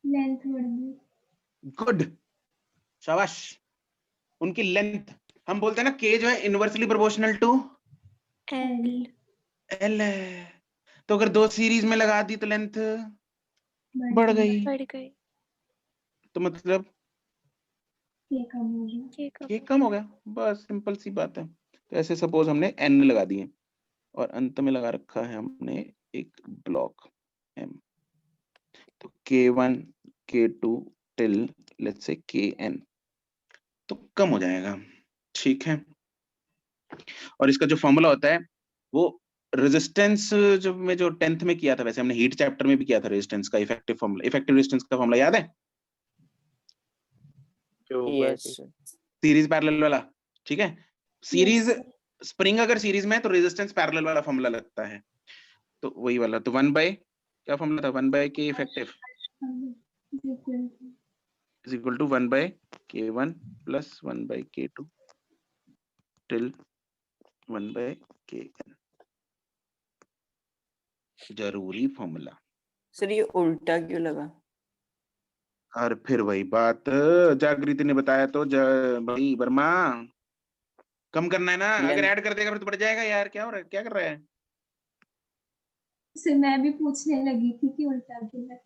Speaker 2: लेंथ बढ़ गई।
Speaker 1: गुड, शाबाश। उनकी लेंथ, हम बोलते हैं ना के जो है inversely proportional to
Speaker 3: L.
Speaker 1: L है, तो अगर दो सीरीज में लगा दी तो लेंथ बढ़ गई,
Speaker 3: बढ़ गई।
Speaker 1: तो मतलब
Speaker 2: ये कम हो गया।
Speaker 3: ये कब
Speaker 1: के कम हो गया। बस सिंपल सी बात है। तो ऐसे सपोज हमने एन लगा दिए और अंत में लगा रखा है हमने एक ब्लॉक एम। तो K1 K2 till let's say Kn, तो कम हो जाएगा। ठीक है, और इसका जो फॉर्मूला होता है वो रेजिस्टेंस जो में जो 10th में किया था, वैसे हमने हीट चैप्टर में भी किया था रेजिस्टेंस का इफेक्टिव फॉर्मूला, इफेक्टिव रेजिस्टेंस का फॉर्मूला याद है?
Speaker 8: जो ऊपर
Speaker 4: यस
Speaker 8: की
Speaker 1: सीरीज पैरेलल वाला। ठीक है, सीरीज
Speaker 2: Yes,
Speaker 1: स्प्रिंग अगर सीरीज में है तो रेजिस्टेंस पैरेलल वाला फॉर्मूला लगता है, तो वही वाला। तो 1 बाय क्या फॉर्मूला था, 1 by K effective is equal to 1 by K1 plus 1 by K2 till 1 by Kn। जरूरी फॉर्मूला।
Speaker 4: सर ये उल्टा क्यों लगा?
Speaker 1: और फिर वही बात जागृति ने बताया, तो भाई वर्मा कम करना है ना, अगर
Speaker 4: लेंथ
Speaker 1: ऐड कर देगा फिर तो बढ़ जाएगा यार, क्या हो रहा है, क्या कर रहा है?
Speaker 2: सर मैं भी पूछने लगी थी कि उल्टा क्यों है।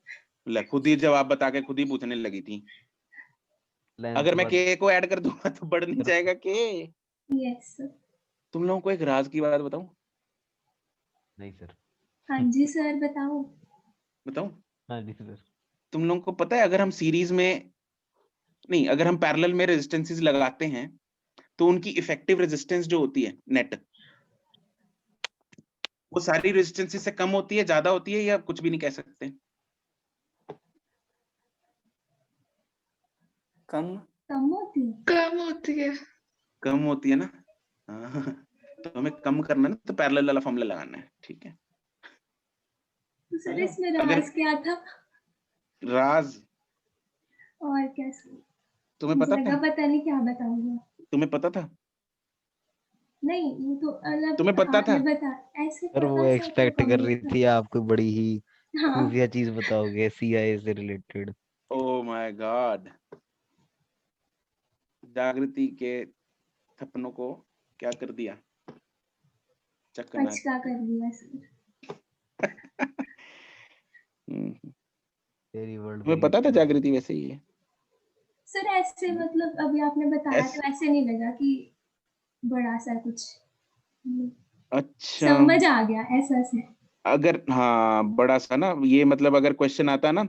Speaker 1: ले खुद ही जवाब बता के खुद ही पूछने लगी थी।
Speaker 5: लेंथ
Speaker 1: अगर मैं
Speaker 5: बाद
Speaker 1: के को ऐड कर दूंगा तो बढ़ नहीं
Speaker 5: सर
Speaker 1: जाएगा के।
Speaker 2: Yes sir.
Speaker 1: तुम लोगों को एक राज की बात बताऊं?
Speaker 5: नहीं सर।
Speaker 2: हाँ जी सर बताओ।
Speaker 1: बताऊं?
Speaker 5: हाँ जी सर।
Speaker 1: तुम लोगों को पता है अगर हम सीरीज में नहीं, अगर हम पैरेलल में रेजिस्टेंसेस लगाते हैं तो उनकी इफेक्टिव रेजिस्टेंस जो होती है नेट, वो सारी रेजिस्टेंसेस से कम होती है, ज्यादा होती है, या कुछ भी नहीं कह सकते?
Speaker 4: कम।
Speaker 2: कम होती है।
Speaker 3: कम होती है।
Speaker 1: कम होती है ना। हाँ, तो हमें कम करना है ना, तो पैरेलल वाला फॉर्मूला लगाना है। ठीक है,
Speaker 2: तो सर इसमें
Speaker 1: अगर
Speaker 2: राज क्या था?
Speaker 1: राज
Speaker 2: और क्या सर?
Speaker 1: तुम्हें
Speaker 2: मुझे
Speaker 1: पता
Speaker 2: लगा
Speaker 1: था,
Speaker 2: पता नहीं क्या बताऊंगा।
Speaker 1: तुम्हें पता था,
Speaker 2: नहीं वो तो अलग
Speaker 1: तुम्हें पता
Speaker 2: आपने
Speaker 1: था?
Speaker 2: बता ऐसे
Speaker 5: सर वो
Speaker 2: पता सर तो
Speaker 5: एक्सपेक्ट
Speaker 2: कम
Speaker 5: कर
Speaker 2: ही
Speaker 5: रही
Speaker 2: था।
Speaker 5: थी आप कोई बड़ी ही
Speaker 2: हाँ
Speaker 5: खुफिया चीज बताओगे CIA से रिलेटेड।
Speaker 1: ओ माय गॉड, जागृति के सपनों को क्या कर दिया, चकना।
Speaker 2: पचका कर दिया सर।
Speaker 5: तेरी वर्ल्ड
Speaker 1: तुम्हें
Speaker 5: तेरी
Speaker 1: पता था
Speaker 5: दुनिया।
Speaker 1: जागृति वैसे ही है?
Speaker 2: सर ऐसे मतलब अभी आपने बताया
Speaker 1: ऐस,
Speaker 2: तो ऐसे नहीं लगा कि बड़ा सा कुछ।
Speaker 1: अच्छा,
Speaker 2: समझ आ गया ऐसा से।
Speaker 1: अगर हाँ बड़ा सा ना, ये मतलब अगर क्वेश्चन आता ना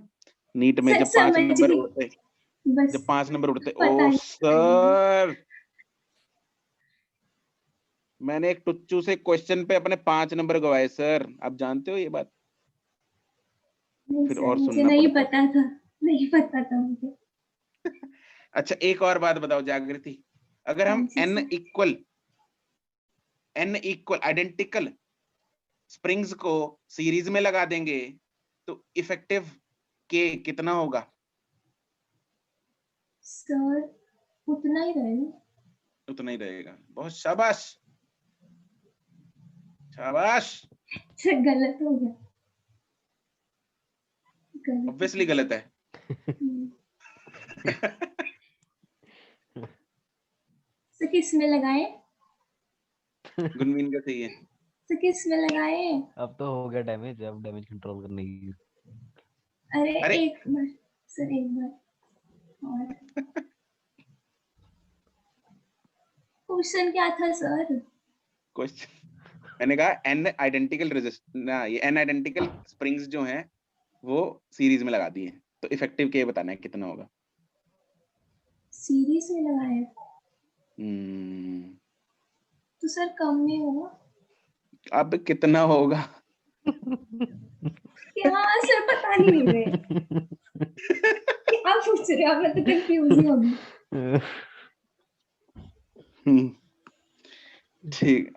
Speaker 1: नीट में,
Speaker 2: सर
Speaker 1: जब 5
Speaker 2: समझ
Speaker 1: नंबर
Speaker 2: गई
Speaker 1: उड़ते,
Speaker 2: बस।
Speaker 1: जब 5 नंबर उड़ते,
Speaker 2: पता
Speaker 1: ओ
Speaker 2: नहीं
Speaker 1: सर, मैंने एक टुच्चू से क्वेश्चन पे अपने 5 नंबर गवाए सर, आप जानते हो ये बात?
Speaker 2: नहीं
Speaker 1: फिर
Speaker 2: सर
Speaker 1: और
Speaker 2: मुझे
Speaker 1: सुनना
Speaker 2: नहीं
Speaker 1: पड़ता
Speaker 2: पता था। नहीं पता था मुझे।
Speaker 1: अच्छा एक और बात बताओ जागृति, अगर
Speaker 2: हाँ
Speaker 1: हम
Speaker 2: जी
Speaker 1: n
Speaker 2: sir.
Speaker 1: Equal identical springs को सीरीज में लगा देंगे तो इफेक्टिव के कितना होगा?
Speaker 2: सर उतना ही रहेगा।
Speaker 1: उतना ही रहेगा। बहुत शाबाश, शाबाश।
Speaker 2: सर गलत हो गया। गलत।
Speaker 1: ऑब्वियसली गलत है।
Speaker 2: सर किस में लगाए?
Speaker 1: गुनमीन का सही है।
Speaker 2: सर किस में लगाए?
Speaker 5: अब तो हो गया डैमेज, अब डैमेज कंट्रोल करने की।
Speaker 2: अरे
Speaker 1: अरे
Speaker 2: एक बार सर, एक बार और। क्वेश्चन क्या था सर?
Speaker 1: क्वेश्चन मैंने कहा एन आइडेंटिकल रेजिस्ट ना, ये एन आइडेंटिकल स्प्रिंग्स जो हैं वो सीरीज में लगा दिए, तो इफेक्टिव के बताना है कितना होगा।
Speaker 2: सीरीज में लगाए तो सर कम नहीं होगा?
Speaker 1: अब कितना होगा?
Speaker 2: क्या सर पता नहीं मुझे। क्या पूछ रहे हो आप? मैं तो कंफ्यूज ही होगी।
Speaker 1: ठीक,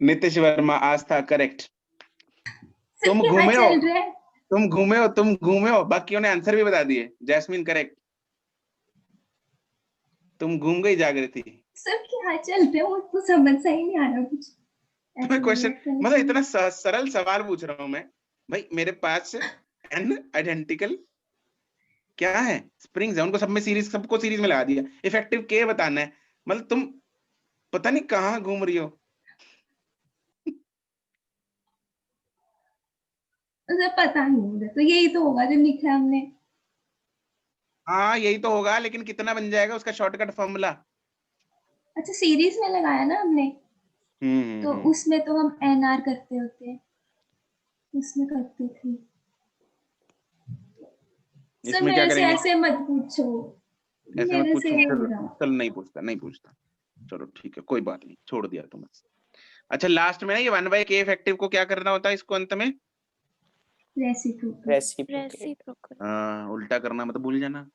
Speaker 1: नीतीश वर्मा आस्था करेक्ट।
Speaker 2: सर
Speaker 1: तुम
Speaker 2: क्या
Speaker 1: घूमे हो,
Speaker 2: चल रहा है?
Speaker 1: तुम घूमे हो, बाकियों ने आंसर भी बता दिए। जैस्मिन करेक्ट, तुम घूम गई जागृति।
Speaker 2: सर क्या चल रहा है? मुझको समझ सा ही नहीं आ रहा कुछ। ऐसे
Speaker 1: मैं क्वेश्चन
Speaker 2: लगता है
Speaker 1: मतलब
Speaker 2: कि-
Speaker 1: इतना सरल सवाल पूछ रहा हूं मैं, भाई मेरे पास एन आइडेंटिकल क्या है स्प्रिंग्स है, उनको सब में सीरीज, सबको सीरीज में लगा दिया, इफेक्टिव के बताना है। मतलब तुम पता नहीं कहाँ घूम रही हो।
Speaker 2: सर पता नहीं मुझे, तो यही तो होगा जो लिखा है हमने।
Speaker 1: हाँ यही तो होगा, लेकिन कितना बन जाएगा उसका शॉर्टकट फॉर्मूला?
Speaker 2: अच्छा सीरीज में लगाया ना हमने, तो उसमें तो हम NR करते होते हैं, उसमें करते थे। सर
Speaker 1: इसमें क्या
Speaker 2: मेरे से
Speaker 1: करेंगे?
Speaker 2: ऐसे मत पूछो,
Speaker 1: ऐसे मत
Speaker 2: मेरे
Speaker 1: पूछूं?
Speaker 2: से नहीं
Speaker 1: चलो
Speaker 2: हो रहा।
Speaker 1: चल, नहीं पूछता। चलो ठीक है, कोई बात नहीं, छोड़ दिया तुम। अच्छा, लास्ट में ना ये 1/k इफेक्टिव को क्या करना होता है इसको अंत में?
Speaker 2: रेसिप्रोकल।
Speaker 4: रेसिप्रोकेट।
Speaker 7: रेसिप्रोकल।
Speaker 1: हाँ, उल्टा करना मत भूल जाना,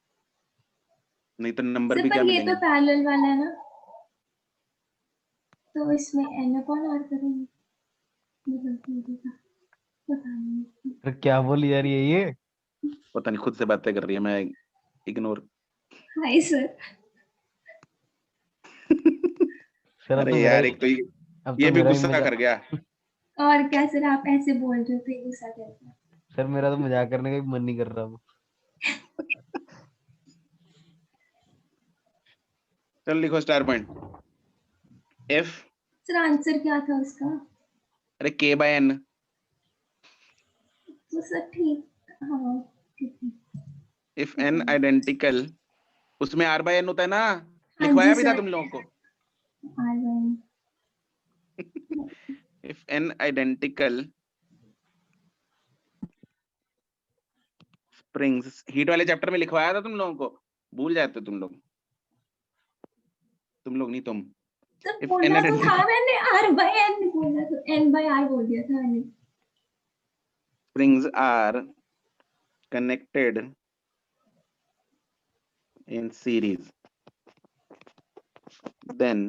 Speaker 1: नहीं तो नंबर
Speaker 2: सर
Speaker 1: भी क्या
Speaker 2: पर ये
Speaker 1: मिलेंगे।
Speaker 2: तो पैरेलल वाला है ना, तो इसमें n/r करेंगे, पता नहीं।
Speaker 5: फिर क्या बोली जा रही है ये?
Speaker 1: पता नहीं, खुद से बातें कर रही है, मैं इग्नोर।
Speaker 2: Hi sir.
Speaker 5: सर अब
Speaker 1: अरे
Speaker 5: तो मेरा
Speaker 1: यार,
Speaker 5: ही
Speaker 1: एक तो
Speaker 5: अब
Speaker 1: ये
Speaker 5: तो
Speaker 1: भी
Speaker 5: मेरा ही
Speaker 1: गुस्सा
Speaker 5: मजाक।
Speaker 1: कर गया।
Speaker 2: और क्या सर, आप ऐसे बोल रहे थे, गुस्सा करते।
Speaker 5: सर मेरा तो मजाक करने का भी मन नहीं कर रहा अब।
Speaker 1: चल लिखो star point. F,
Speaker 2: sir answer क्या था उसका?
Speaker 1: अरे K/N।
Speaker 2: तो सर ठीक, हाँ ठीक है।
Speaker 1: इफ n आइडेंटिकल, उसमें R/N होता है ना,
Speaker 2: हाँ
Speaker 1: लिखवाया
Speaker 2: जी
Speaker 1: भी था
Speaker 2: सर।
Speaker 1: तुम लोगों को।
Speaker 2: R/N।
Speaker 1: If n identical springs, heat वाले चैप्टर में लिखवाया था तुम लोगों को, भूल जाते तुम लोग नहीं, तुम।
Speaker 2: सर
Speaker 1: इफ n
Speaker 2: बोलना तो था
Speaker 1: आइडेंटिकल
Speaker 2: मैंने, R/N बोलना तो, N/R बोल दिया था मैंने।
Speaker 1: springs are connected in series, then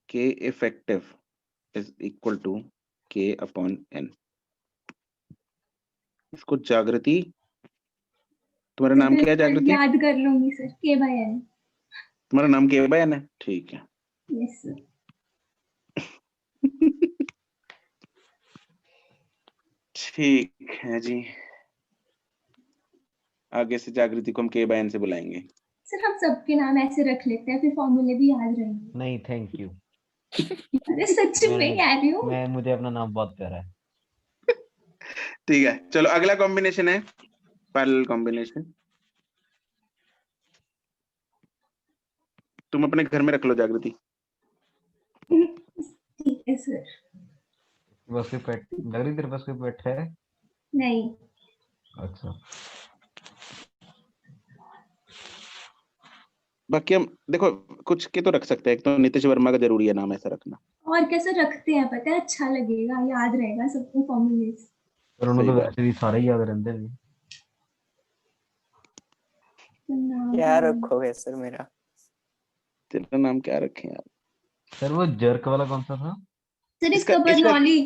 Speaker 1: K effective is equal to K/N। इसको जागृति, तुम्हारा
Speaker 2: सर
Speaker 1: नाम क्या है
Speaker 2: बिल्कुल
Speaker 1: जागृति?
Speaker 2: याद कर लूंगी सर, K/N।
Speaker 1: तुम्हारा नाम K/N है, ठीक है।
Speaker 2: Yes sir.
Speaker 1: ठीक है जी, आगे से जागृति को हम K/N से बुलाएंगे।
Speaker 2: सर हम सबके नाम ऐसे रख लेते हैं, फिर फॉर्मूले भी याद रहेंगे।
Speaker 5: नहीं, थैंक यू।
Speaker 2: अरे सच में कह रही हूँ।
Speaker 5: मैं मुझे अपना नाम बहुत प्यारा है।
Speaker 1: ठीक है, चलो अगला कॉम्बिनेशन है पैरेलल कॉम्बिनेशन। तुम अपने घर में रख लो जागृति।
Speaker 2: ठीक है सर।
Speaker 5: बस कोई पेट लग रही तेरे पास कोई पेट है?
Speaker 2: नहीं।
Speaker 5: अच्छा,
Speaker 1: बाकी हम देखो, कुछ के तो रख सकते हैं, एक तो नीतीश वर्मा का जरूरी है नाम ऐसा रखना।
Speaker 2: और कैसे रखते हैं पता है, अच्छा लगेगा, याद रहेगा सबको फॉर्मूले।
Speaker 5: पर उन्होंने
Speaker 1: सही
Speaker 5: तो
Speaker 1: बात।
Speaker 5: वैसे भी सारे ही याद रहते हैं।
Speaker 4: क्या रखोगे सर मेरा?
Speaker 1: तेरा नाम क्या रखें यार?
Speaker 5: सर वो जर्क वाला कौन सा था?
Speaker 2: सर
Speaker 1: इसका
Speaker 2: इसका
Speaker 1: इसका
Speaker 2: बर्नौली।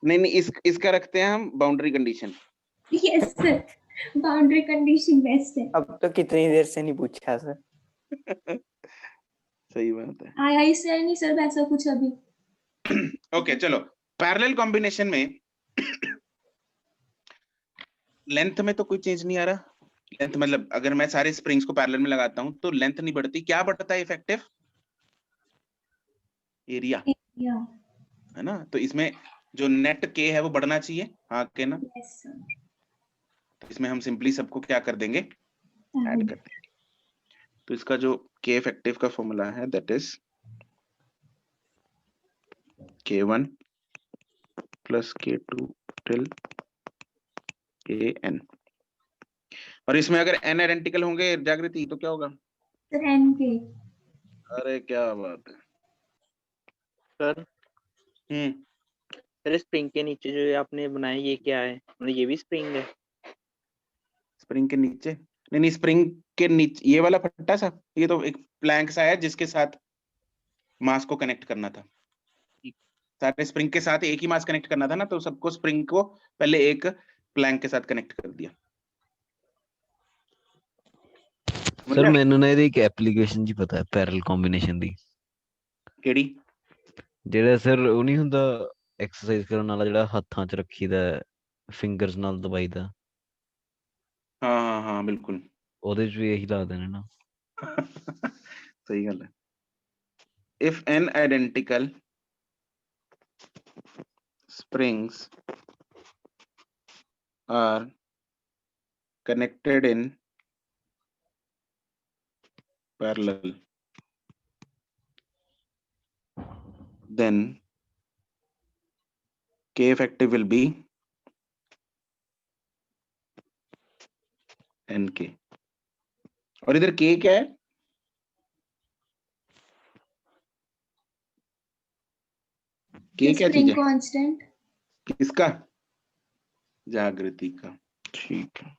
Speaker 1: नहीं, इसका रखते हैं हम boundary condition.
Speaker 2: Yes sir, boundary condition best है।
Speaker 4: अब तो कितनी देर से नहीं पूछा सर।
Speaker 1: सही बात है।
Speaker 2: आया इससे नहीं सर वैसा कुछ अभी।
Speaker 1: ओके चलो, पैरेलल कॉम्बिनेशन में लेंथ में तो कोई चेंज नहीं आ रहा। लेंथ मतलब अगर मैं सारे स्प्रिंग्स को पैरेलल में लगाता हूं तो लेंथ नहीं बढ़ती, क्या बढ़ता है? इफेक्टिव एरिया,
Speaker 2: या
Speaker 1: है ना? तो इसमें जो नेट के है वो बढ़ना चाहिए, हाँ के ना?
Speaker 2: Yes sir.
Speaker 1: तो इसमें हम सिंपली सबको क्या कर देंगे, ऐड कर देंगे। तो इसका जो के इफेक्टिव का फॉर्मूला है that is K1 plus K2 till Kn। और इसमें अगर n आइडेंटिकल होंगे जागृति तो क्या होगा?
Speaker 2: सर एन के।
Speaker 1: अरे क्या बात है।
Speaker 8: सर सर स्प्रिंग के नीचे जो आपने बनाया ये क्या है? मतलब ये भी स्प्रिंग है?
Speaker 1: स्प्रिंग के नीचे नहीं, स्प्रिंग के नीचे ये वाला फट्टा सा, ये तो एक प्लैंक सा है जिसके साथ मास को कनेक्ट करना था। सारे स्प्रिंग के साथ एक ही मास कनेक्ट करना था ना, तो सबको स्प्रिंग को पहले एक प्लैंक के साथ कनेक्ट कर दिया।
Speaker 5: सर ਮੈਨੂੰ ਨਾ ਇਹਦੀ ਇੱਕ ਐਪਲੀਕੇਸ਼ਨ ਜੀ ਪਤਾ ਹੈ ਪੈਰਲਲ ਕੰਬੀਨੇਸ਼ਨ ਦੀ।
Speaker 1: ਕਿਹੜੀ?
Speaker 5: ਜਿਹੜਾ ਸਰ ਉਹ ਨਹੀਂ ਹੁੰਦਾ ਐਕਸਰਸਾਈਜ਼ ਕਰਨ ਵਾਲਾ ਜਿਹੜਾ ਹੱਥਾਂ 'ਚ ਰੱਖੀਦਾ ਫਿੰਗਰਸ ਨਾਲ ਦਬਾਈਦਾ।
Speaker 1: ਹਾਂ ਬਿਲਕੁਲ।
Speaker 5: ਉਹਦੇ 'ਚ ਵੀ ਇਹੀ ਲੱਗਦੇ ਨੇ ਨਾ।
Speaker 1: ਸਹੀ ਗੱਲ ਹੈ। if n identical springs are connected in parallel, then K effective will be n k, और इधर के क्या है? के क्या चीज
Speaker 2: स्प्रिंग
Speaker 1: है?
Speaker 2: कांस्टेंट।
Speaker 1: किसका? जागृति का। ठीक है,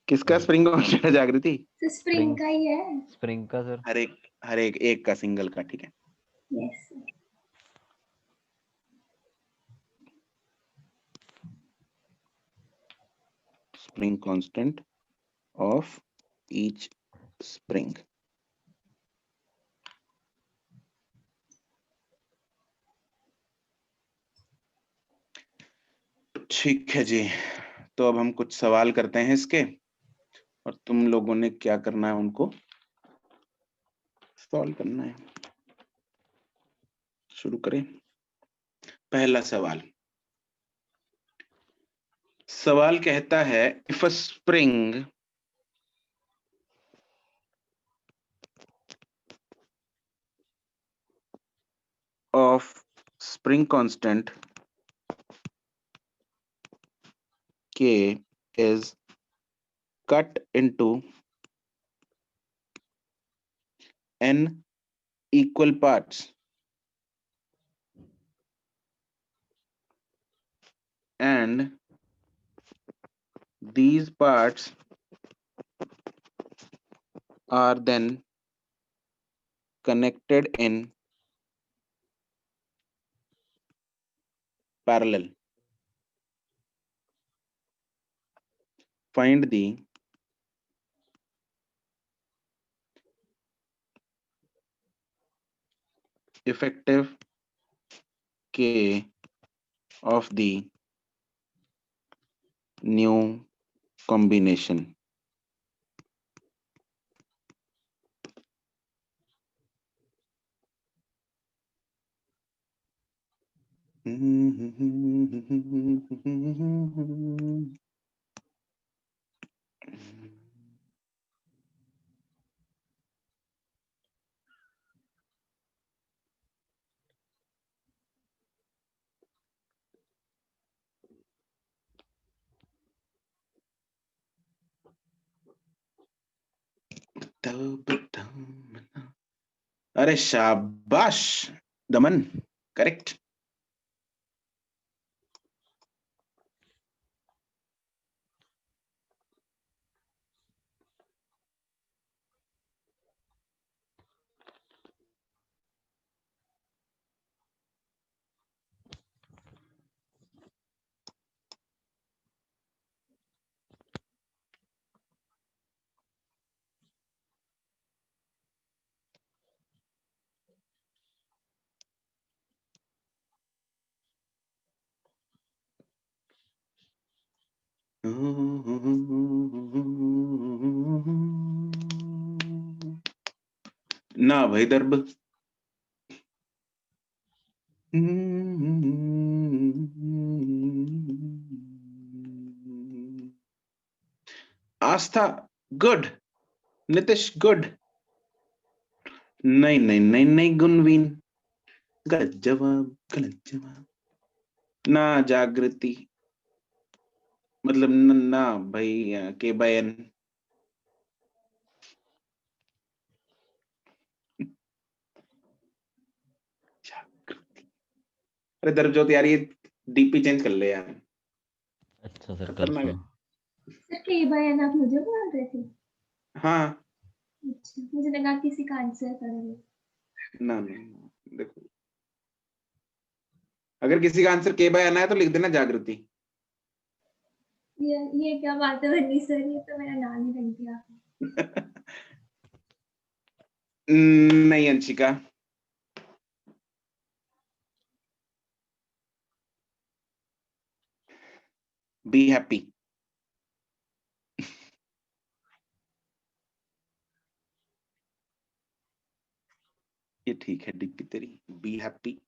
Speaker 1: किसका स्प्रिंग कांस्टेंट है? जागृति।
Speaker 2: तो स्प्रिंग का ही है।
Speaker 5: स्प्रिंग का सर।
Speaker 1: हर एक का, सिंगल का। ठीक है,
Speaker 2: yes.
Speaker 1: Spring constant of each spring. ठीक है जी, तो अब हम कुछ सवाल करते हैं इसके, और तुम लोगों ने क्या करना है, उनको सॉल्व करना है। शुरू करें। पहला सवाल कहता है, if a spring of spring constant K is cut into n equal parts and these parts are then connected in parallel. Find the effective K of the new combination. अरे शाबाश दमन, करेक्ट। ना भाई दर्ब। आस्था गुड, नितिश गुड। नहीं नहीं नहीं नहीं गुनवीन, गलत जवाब, गलत जवाब। ना जागृति, मतलब ना भाई के बयान। अरे दर्बजोत यार, ये डीपी चेंज कर ले यार।
Speaker 5: अच्छा सर,
Speaker 1: खतरनाक
Speaker 5: करता
Speaker 1: है।
Speaker 5: हूँ।
Speaker 2: सर के बयान आप मुझे बोल रहे थे?
Speaker 1: हाँ,
Speaker 2: अच्छा, मुझे लगा किसी का आंसर करोगे।
Speaker 1: ना ना, देखो, अगर किसी का आंसर के बयान है तो लिख देना जागृति।
Speaker 2: ये क्या बात है बनी सर, ये तो मेरा नाम ही रख दिया।
Speaker 1: नहीं अंशिका, बी हैप्पी। ये ठीक है डिप्पी तेरी, बी हैप्पी।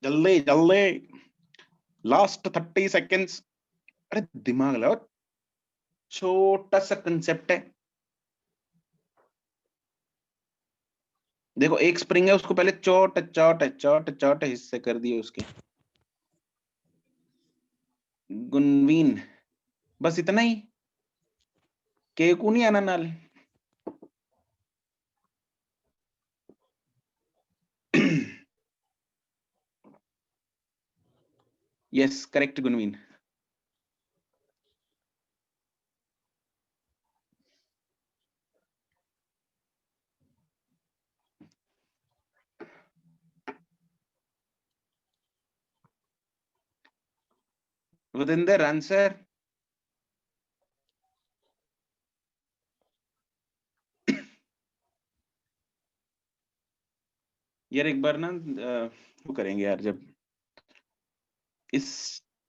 Speaker 1: जल्दी जल्दी, लास्ट 30 सेकेंड्स। अरे दिमाग लगाओ, छोटा सा कंसेप्ट है। देखो एक स्प्रिंग है, उसको पहले चौट चौट चौट चौट हिस्से कर दिए उसके। गुनवीन, बस इतना ही, के को नहीं आना नाल। Yes correct Gunveen. Vadinder answer. यार एक बार ना वो करेंगे यार, जब इस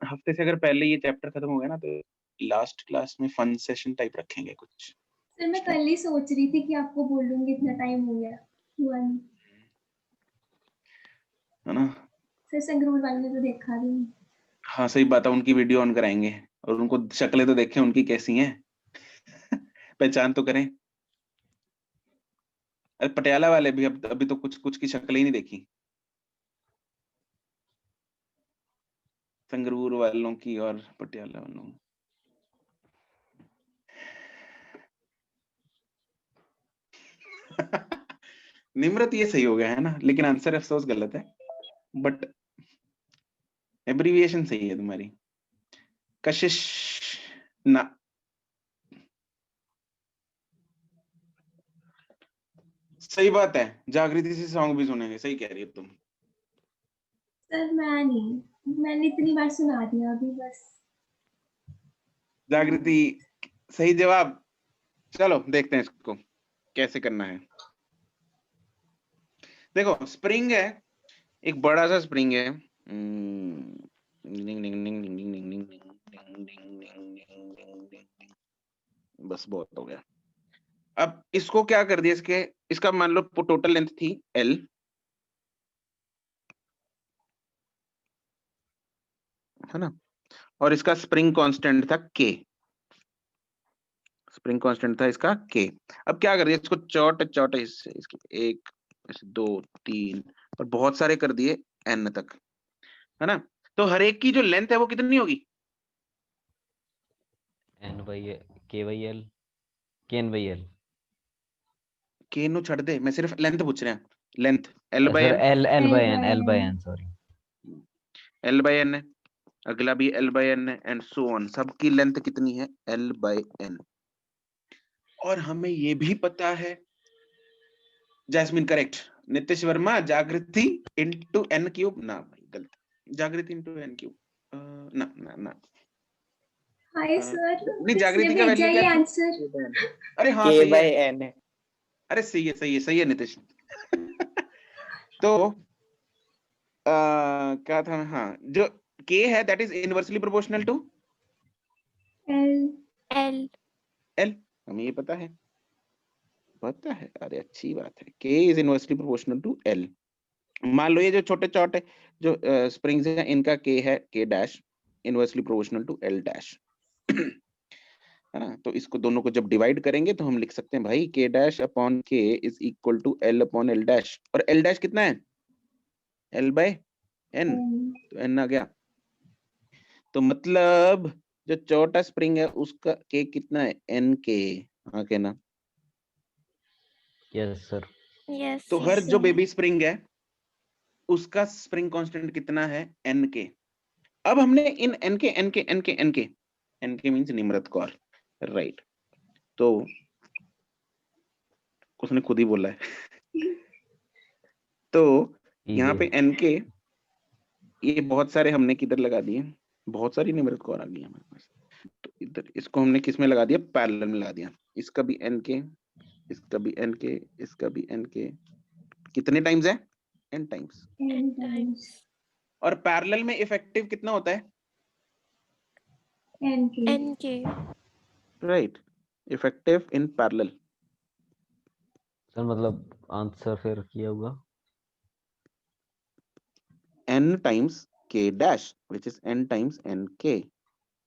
Speaker 1: हफ्ते से अगर पहले ये चैप्टर खत्म हो गया ना, तो लास्ट क्लास में फन सेशन टाइप रखेंगे कुछ।
Speaker 2: सर मैं कल ही सोच रही थी कि आपको बोलूंगी, इतना टाइम हो गया, हुआ नहीं।
Speaker 1: है ना?
Speaker 2: सर संगरूर वाले ने तो देखा नहीं।
Speaker 1: हाँ सही बात है, उनकी वीडियो ऑन कराएंगे और उनको शक्लें तो देखें उनकी कैसी हैं। पहचान तो करें। अरे पटियाला वाले भी अब अभी तो कुछ कुछ की शक्लें ही नहीं देखी, संगरूर वालों की और पटियाला वालों की। निम्रत ये सही हो गया है ना, लेकिन आंसर अफसोस गलत है, बट एब्रीविएशन सही है तुम्हारी। कशिश ना, सही बात है, जागृति से सॉन्ग भी सुनेंगे, सही कह रही हो तुम।
Speaker 2: सर मैं नहीं, मैंने इतनी बार सुना दिया अभी बस।
Speaker 1: जागृति सही जवाब। चलो देखते हैं इसको कैसे करना है। देखो स्प्रिंग है, एक बड़ा सा स्प्रिंग है, बस बहुत हो गया। अब इसको क्या कर दिया, इसका मान लो टोटल लेंथ थी L, है ना, और इसका स्प्रिंग कांस्टेंट था K, स्प्रिंग कांस्टेंट था इसका K। अब क्या कर दिया, इसको चौटे चौटे हिस्से, इसके 1 2 3 और बहुत सारे कर दिए N तक, है ना। तो हर एक की जो लेंथ है वो कितनी होगी?
Speaker 5: N/K/L, KN/L।
Speaker 1: K नो छड़ दे, मैं सिर्फ लेंथ पूछ रहा, length L by
Speaker 5: sir
Speaker 1: N,
Speaker 5: L/N।
Speaker 1: L by N है, अगला भी L बाय N है, एंड सो ऑन, सबकी लेंथ कितनी है? L by N। और हमें ये भी पता है, जैस्मिन करेक्ट, नितिश वर्मा, जागृति इंटू N क्यूब, ना भाई गलत, जागृति इंटू N क्यूब, ना ना ना,
Speaker 2: हाय सर,
Speaker 1: नहीं
Speaker 2: किसने
Speaker 1: जागृति का
Speaker 2: भेजा
Speaker 1: वैल्यू क्या
Speaker 2: ये
Speaker 1: थी?
Speaker 2: आंसर?
Speaker 1: अरे हाँ
Speaker 4: K
Speaker 1: सही
Speaker 4: by
Speaker 1: है,
Speaker 4: N है।
Speaker 1: अरे सही है सही है सही है नितिश। तो क्या था, हाँ, जो K है that is inversely proportional to
Speaker 7: L।
Speaker 1: L, हमें ये पता है, अरे अच्छी बात है, K is inversely proportional to L। मान लो ये जो छोटे छोटे जो स्प्रिंग्स हैं, इनका K है K dash inversely proportional to L dash, है ना। तो इसको दोनों को जब डिवाइड करेंगे तो हम लिख सकते हैं भाई K dash upon K is equal to L upon L dash, और L डैश कितना है? L बाय N, तो N आ गया। तो मतलब जो छोटा स्प्रिंग है उसका K कितना है? N K, हाँ के ना।
Speaker 5: Yes sir.
Speaker 7: यस।
Speaker 1: तो हर जो बेबी स्प्रिंग है उसका स्प्रिंग कांस्टेंट कितना है? N K। अब हमने इन N के मींस निम्रत कौर, राइट, तो उसने खुद ही बोला है। तो यहाँ पे N के ये बहुत सारे हमने किधर लगा दिए, बहुत सारी निम्रत कौर आ गई हमारे पास, तो इधर इसको हमने किस में लगा दिया? पैरेलल में लगा दिया। इसका भी N के, इसका भी N के, इसका भी N के, कितने टाइम्स है? N times. और पैरेलल में इफेक्टिव कितना होता है?
Speaker 7: NK।
Speaker 1: Right, effective in parallel.
Speaker 5: Sir मतलब आंसर फिर किया होगा
Speaker 1: N times K dash, which is N times NK,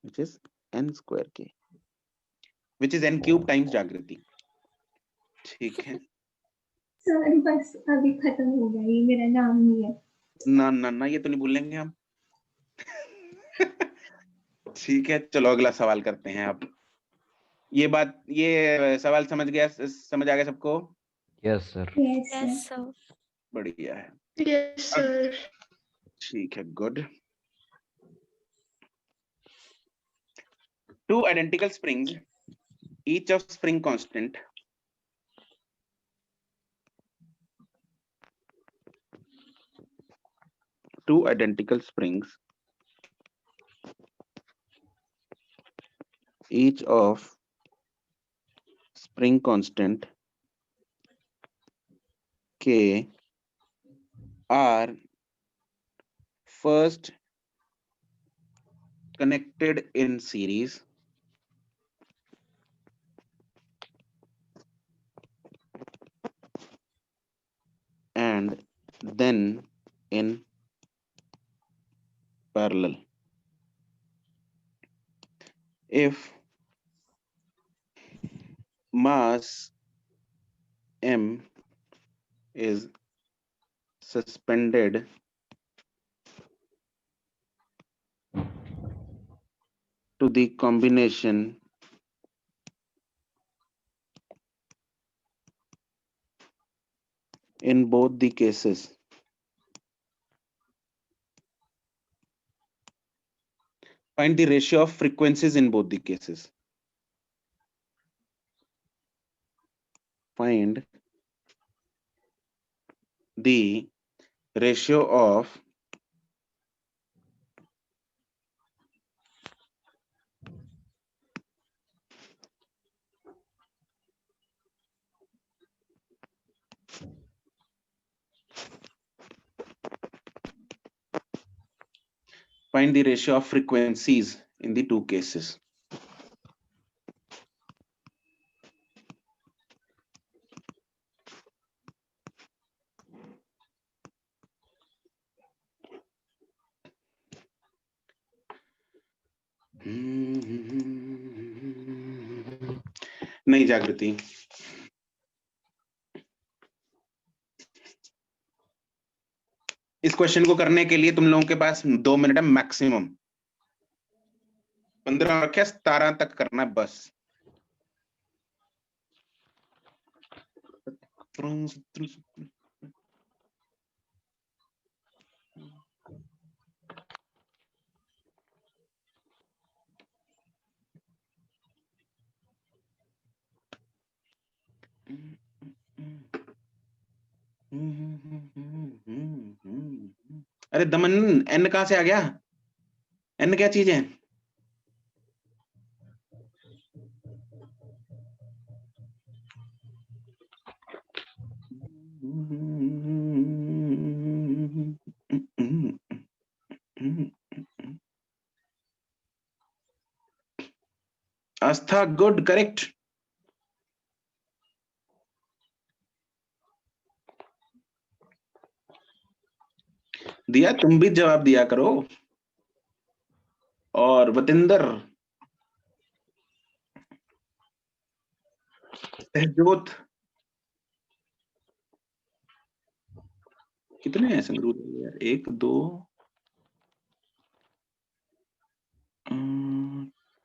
Speaker 1: which is N square K, which is N cube times जागृति। ठीक है,
Speaker 2: सॉरी बस अभी खत्म हो गया, ये मेरा नाम नहीं है।
Speaker 1: ना ना ना, ये तो नहीं भूलेंगे हम। ठीक है, चलो अगला सवाल करते हैं अब। ये सवाल समझ आ गया सबको?
Speaker 5: Yes sir.
Speaker 2: Yes
Speaker 7: yes
Speaker 2: sir.
Speaker 7: Sir.
Speaker 1: बढ़िया है।
Speaker 3: Yes sir.
Speaker 1: ठीक है, good. Two identical springs, each of spring constant, two identical springs, each of spring constant K are first connected in series and then in parallel. If mass m is suspended to the combination in both the cases, find the ratio of frequencies in both the cases. Find the ratio of frequencies in the two cases. नहीं जागृति, इस question को करने के लिए तुम लोगों के पास 2 मिनट है मैक्सिमम। 15 रखे 17 तक करना है बस। अरे दमन, एन कहां से आ गया? एन क्या चीज है? आस्था, गुड, करेक्ट। दिया, तुम भी जवाब दिया करो। और वतिंदर, सहजोत, कितने हैं संगरूर यार? 1 2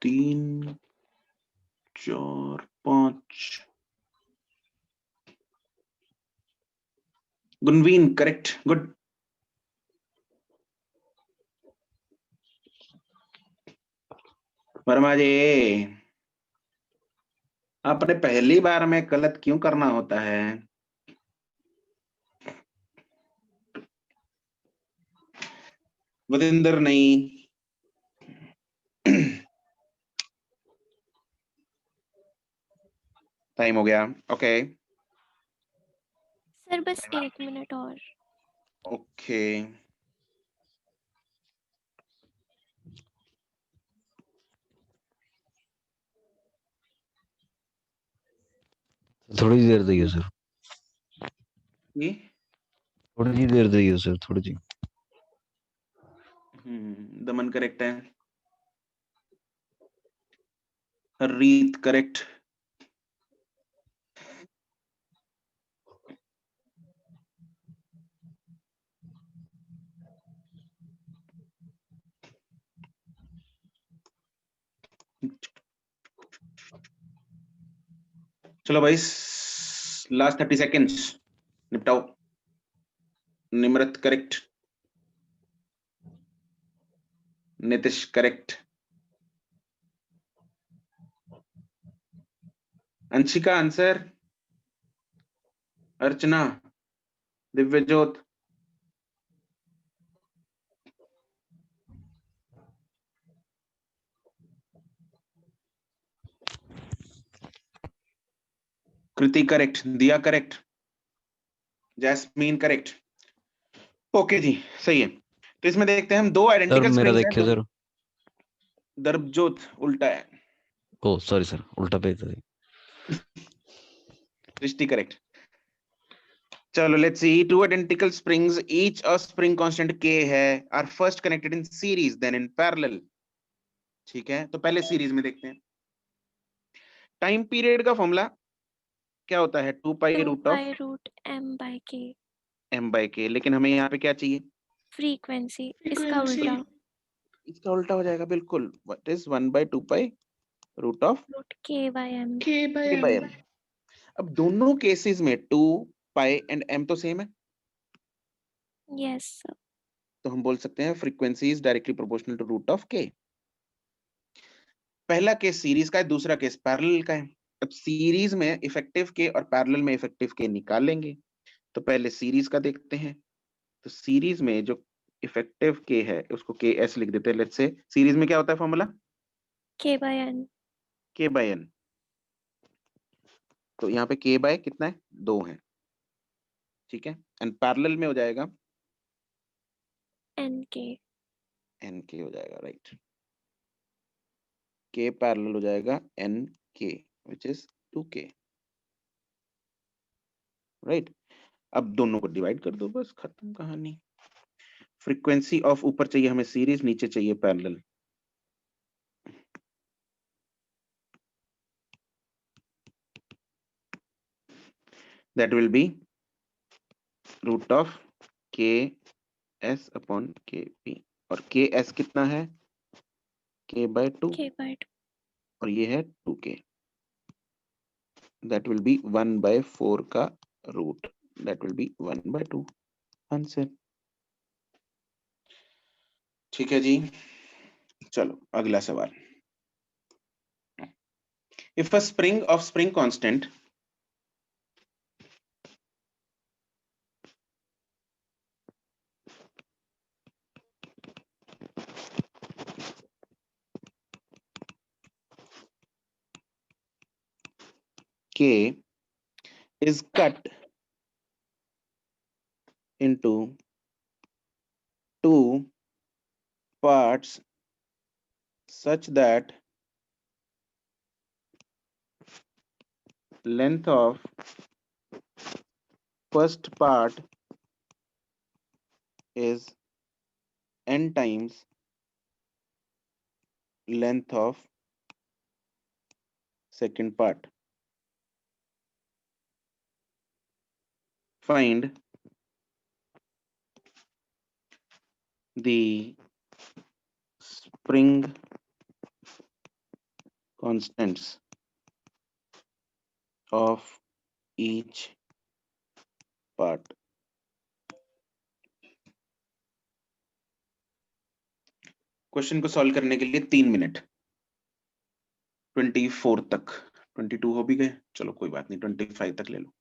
Speaker 1: 3 4 5। गुनवीन, करेक्ट, गुड। वर्मा जी, आपने पहली बार में गलत क्यों करना होता है? वतिंदर नहीं। टाइम हो गया। ओके
Speaker 7: सर बस 1 मिनट और।
Speaker 1: ओके,
Speaker 5: थोड़ी देर दीजिए सर,
Speaker 1: ये
Speaker 5: थोड़ी सी देर दीजिए सर, थोड़ी सी।
Speaker 1: दमन करेक्ट है। रीत करेक्ट। चलो भाई, लास्ट 30 सेकेंड्स निपटाओ। Nimrat correct, Nitish correct, Anshika answer, Archana, Divyajyot, Kriti correct, Diya correct, Jasmine correct. Okay जी, सही है। तो इसमें देखते हैं हम दो
Speaker 5: सर
Speaker 1: आइडेंटिकल
Speaker 5: मेरा
Speaker 1: स्प्रिंग्स
Speaker 5: देखियो
Speaker 1: हैं।
Speaker 5: सर।
Speaker 1: दर्बजोत उल्टा है,
Speaker 5: ओ सॉरी सर, उल्टा पेज था।
Speaker 1: सृष्टि करेक्ट। चलो let's see, two identical springs each a spring constant k है, are first connected in series then in parallel. ठीक है, तो पहले सीरीज में देखते हैं। टाइम पीरियड का फॉर्मूला क्या होता है? 2 pi root of
Speaker 6: m/k
Speaker 1: m/k, लेकिन हमें यहाँ पे क्या चाहिए?
Speaker 6: फ्रीक्वेंसी, इसका उल्टा
Speaker 1: इसका उल्टा हो जाएगा बिल्कुल। What is 1/2 pi root of
Speaker 6: k/m।
Speaker 1: k/m। अब दोनों केसेस में 2 पाई एंड m तो सेम है,
Speaker 6: यस सर।
Speaker 1: तो हम बोल सकते हैं frequency is directly proportional to root of k। पहला केस सीरीज का है, दूसरा केस पैरेलल का है। अब सीरीज में इफेक्टिव k और पैरेलल में इफेक्टिव k निकाल लेंगे। तो पहले सीरीज का देखते हैं। तो सीरीज में जो इफेक्टिव k है उसको ks लिख देते हैं। लेट्स से सीरीज में क्या होता है फॉर्मूला?
Speaker 6: k/n।
Speaker 1: k/n। तो यहाँ पे k बाय कितना है? 2 है, ठीक है। एंड पैरेलल में हो जाएगा
Speaker 6: nk।
Speaker 1: nk हो जाएगा, राइट। k पैरेलल हो जाएगा nk which is 2k, right. अब दोनों को डिवाइड कर दो, बस खत्म कहानी। फ्रीक्वेंसी ऑफ ऊपर चाहिए हमें सीरीज, नीचे चाहिए parallel. That will be root of ks upon kp, और ks कितना है? k/2,
Speaker 6: k/2।
Speaker 1: और ये है 2k। दैट विल बी 1/4 का root, that will be 1/2 answer. ठीक है जी, चलो अगला सवाल। If a spring of spring constant k is cut into two parts such that length of first part is n times length of second part. Find the spring constants of each part. Question को solve करने के लिए 3 minute, 24 तक। 22 हो भी गए, चलो कोई बात नहीं, 25 तक ले लो।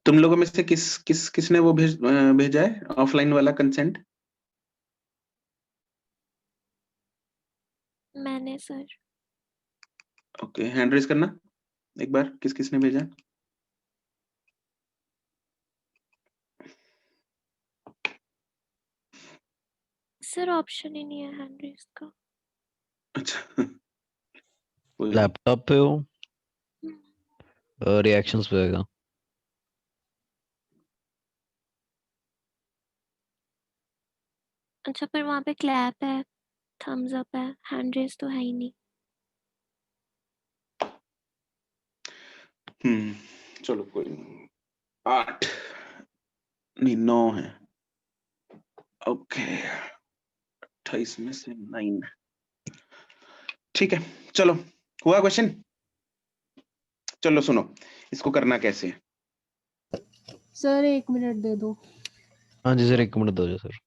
Speaker 1: तुम लोगों में से किसने वो भेजा है ऑफलाइन वाला कंसेंट?
Speaker 6: मैंने सर।
Speaker 1: ओके, हैंड रेज करना एक बार, किसने भेजा?
Speaker 6: सर ऑप्शन ही नहीं है हैंड रेज का।
Speaker 1: अच्छा,
Speaker 5: लैपटॉप पे हो, रिएक्शंस पे होगा।
Speaker 6: अच्छा, पर वहाँ पे क्लैप है, थम्स अप है, हैंड रेज तो है ही नहीं।
Speaker 1: चलो कोई नहीं, 8 नहीं 9 है। ओके, 28 में से 9, ठीक है। चलो, हुआ क्वेश्चन? चलो सुनो, इसको करना कैसे है।
Speaker 9: सर 1 मिनट दे दो।
Speaker 5: हाँ जी सर, 1 मिनट दो सर।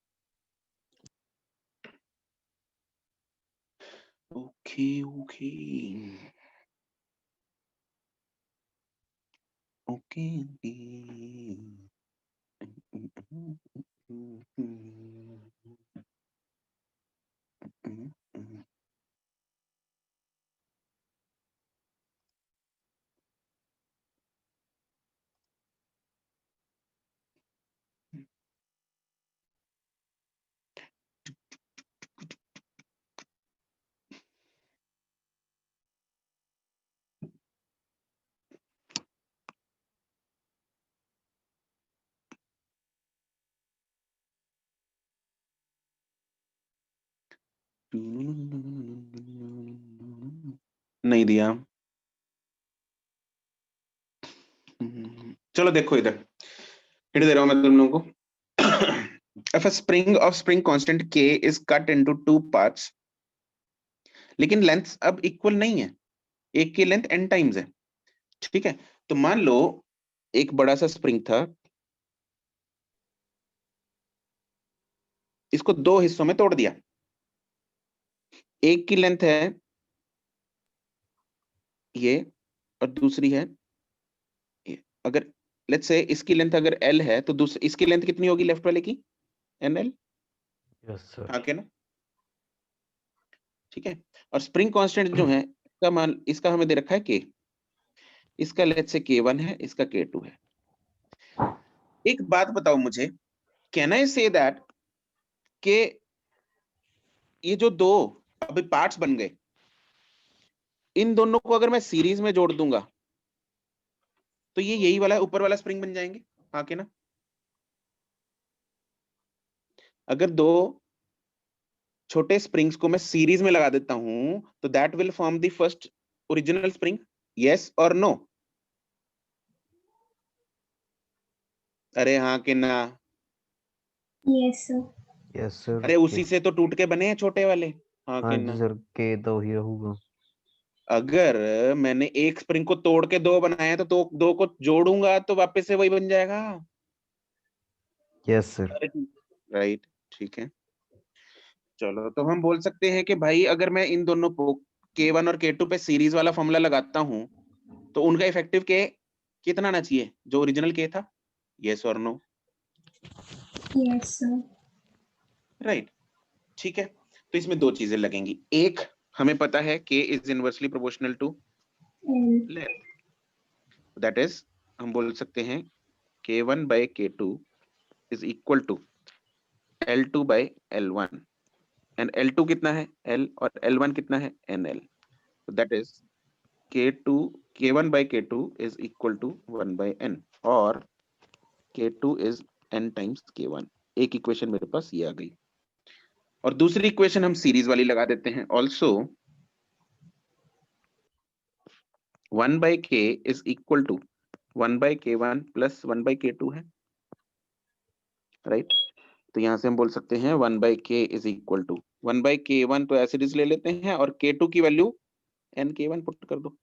Speaker 1: ओके ओके ओके नहीं दिया। चलो देखो इधर, हिट दे रहा हूं मैं तुम लोगों को। If a spring of spring constant k is cut into 2 parts, लेकिन लेंथ अब इक्वल नहीं है, एक की लेंथ n टाइम्स है, ठीक है। तो मान लो एक बड़ा सा स्प्रिंग था, इसको 2 हिस्सों में तोड़ दिया। एक की लेंथ है ये और दूसरी है ये। अगर लेट्स से इसकी लेंथ अगर l है तो दूसरी इसकी लेंथ कितनी होगी लेफ्ट वाले की? nl।
Speaker 5: Yes sir.
Speaker 1: हाँ के ना, ठीक है। और स्प्रिंग कांस्टेंट जो है इसका मान, इसका हमें दे रखा है k, इसका लेट्स से k1 है, इसका k2 है। एक बात बताओ मुझे, कैन आई से दैट के ये जो दो अभी पार्ट्स बन गए, इन दोनों को अगर मैं सीरीज में जोड़ दूंगा तो ये यही वाला ऊपर वाला स्प्रिंग बन जाएंगे? हाँ के ना। अगर दो छोटे स्प्रिंग्स को मैं सीरीज में लगा देता हूं तो that will form the first original spring, yes और नो? अरे हाँ के ना।
Speaker 2: Yes sir.
Speaker 5: Yes sir.
Speaker 1: अरे उसी से तो टूट के बने हैं छोटे वाले। हाँ
Speaker 5: हाँ
Speaker 1: के
Speaker 5: जी
Speaker 1: ना।
Speaker 5: सर, के तो ही रहूगा।
Speaker 1: अगर मैंने एक स्प्रिंग को तोड़ के 2 बनाया तो दो को जोड़ूंगा तो वापस से वही बन जाएगा।
Speaker 5: Yes sir.
Speaker 1: राइट, ठीक है। चलो तो हम बोल सकते हैं कि भाई अगर मैं इन दोनों को K1 और K2 पे सीरीज वाला फॉर्मूला लगाता हूं तो उनका इफेक्टिव K कितना आना चाहिए जो ओरिजिनल K था? यस और नो?
Speaker 2: Yes sir.
Speaker 1: राइट, ठीक है। तो इसमें 2 चीजें लगेंगी। एक, हमें पता है K is inversely proportional to length, that is हम बोल सकते हैं K1 by K2 is equal to L2 by L1, and L2 कितना है? L, और L1 कितना है? NL। That is K1 by K2 is equal to 1 by N, और K2 is N times K1। एक इक्वेशन मेरे पास ये आ गई, और दूसरी इक्वेशन हम सीरीज वाली लगा देते हैं। Also 1 by K is equal to 1/k1 plus 1/k2 है, राइट। तो यहाँ से हम बोल सकते हैं 1/k is equal to 1/k1 तो एज इट इज ले लेते हैं और k2 की वैल्यू nk1 पुट कर दो।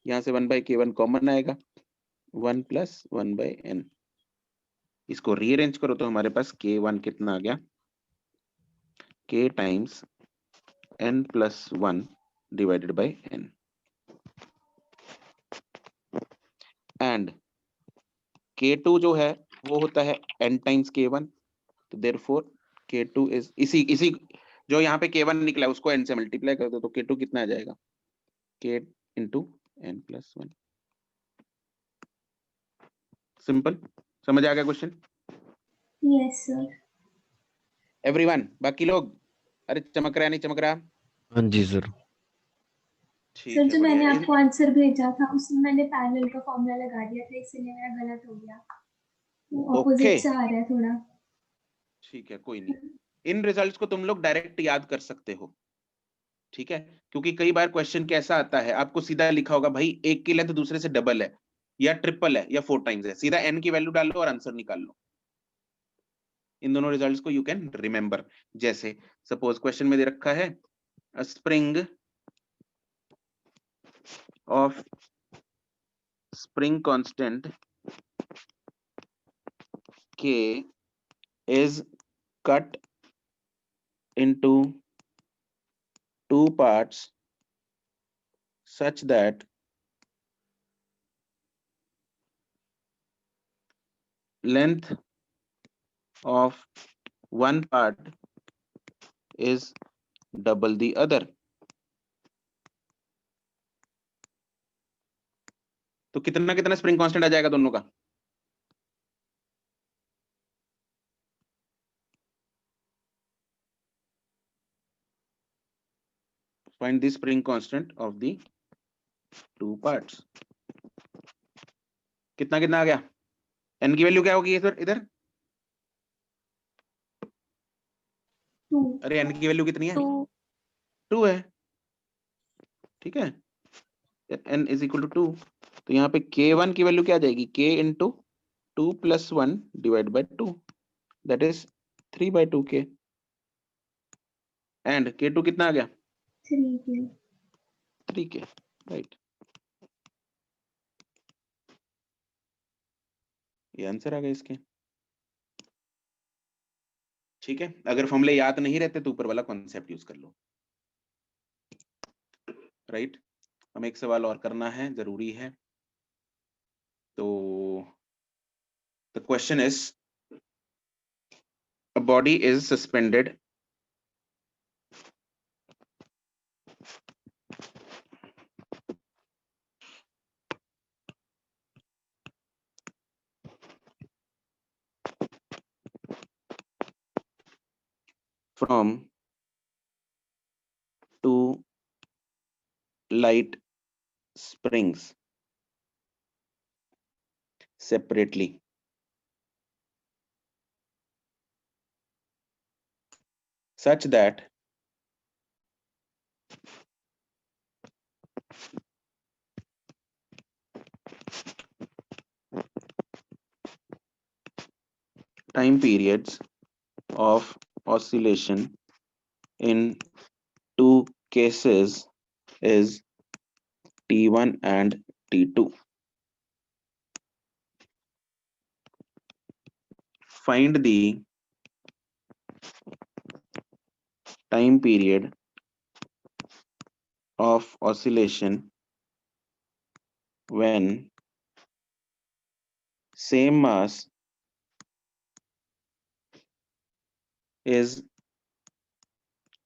Speaker 1: यहाँ से 1/k1 कॉमन आएगा, 1 प्लस 1/n। इसको रीअरेंज करो तो हमारे पास k1 कितना आ गया, k times n plus 1 divided by n, and k2 जो है वो होता है n टाइम्स k1, तो देयरफॉर k2 इज इसी जो यहाँ पे k1 निकला है उसको n से मल्टीप्लाई कर दो तो k2 कितना आ जाएगा, k into n plus 1। Simple, समझ आ गया क्वेश्चन?
Speaker 2: Yes sir.
Speaker 1: एवरीवन, बाकी लोग, अरे चमक रहा है नहीं चमक रहा?
Speaker 5: हाँ जी सर।
Speaker 2: सर
Speaker 1: ठीक है,
Speaker 2: जो
Speaker 1: बढ़िया।
Speaker 2: मैंने आपको आंसर भेजा था उसमें मैंने पैरेलल का फॉर्मूला लगा दिया था, इसलिए मेरा गलत हो गया,
Speaker 1: ओके,
Speaker 2: ऑपोजिट से आ रहा है थोड़ा।
Speaker 1: ठीक है, कोई नहीं। इन रिजल्ट्स को तुम लोग डायरेक्ट याद कर सकते हो, ठीक है, क्योंकि कई बार क्वेश्चन कैसा आता है, आपको सीधा लिखा होगा भाई एक की लेंथ दूसरे से डबल है या ट्रिपल है या 4 टाइम्स है, सीधा n की वैल्यू डाल लो और आंसर निकाल लो। इन दोनों रिजल्ट्स को यू कैन रिमेंबर। जैसे सपोज क्वेश्चन में दे रखा है अ spring of spring constant k is cut into 2 parts such that length of one part is double the other। तो कितना कितना स्प्रिंग कांस्टेंट आ जाएगा दोनों का? Find the spring constant of the two parts। कितना कितना आ गया? n की वैल्यू क्या होगी इधर इधर?
Speaker 2: 2।
Speaker 1: अरे n की वैल्यू कितनी है?
Speaker 6: 2
Speaker 1: 2 है, ठीक है, n इज इक्वल टू 2। तो यहाँ पे k1 की वैल्यू क्या आ जाएगी, k into 2 plus 1 divide by 2, that is 3/2k। And k2 कितना आ गया?
Speaker 2: 3k।
Speaker 1: 3k, right. ये आंसर आ गया इसके, ठीक है। अगर फॉर्मूले याद नहीं रहते तो ऊपर वाला कॉन्सेप्ट यूज कर लो, राइट। हमें एक सवाल और करना है, जरूरी है। तो the question is a body is suspended from 2 light springs separately such that time periods of oscillation in two cases is T1 and T2. Find the time period of oscillation when same mass is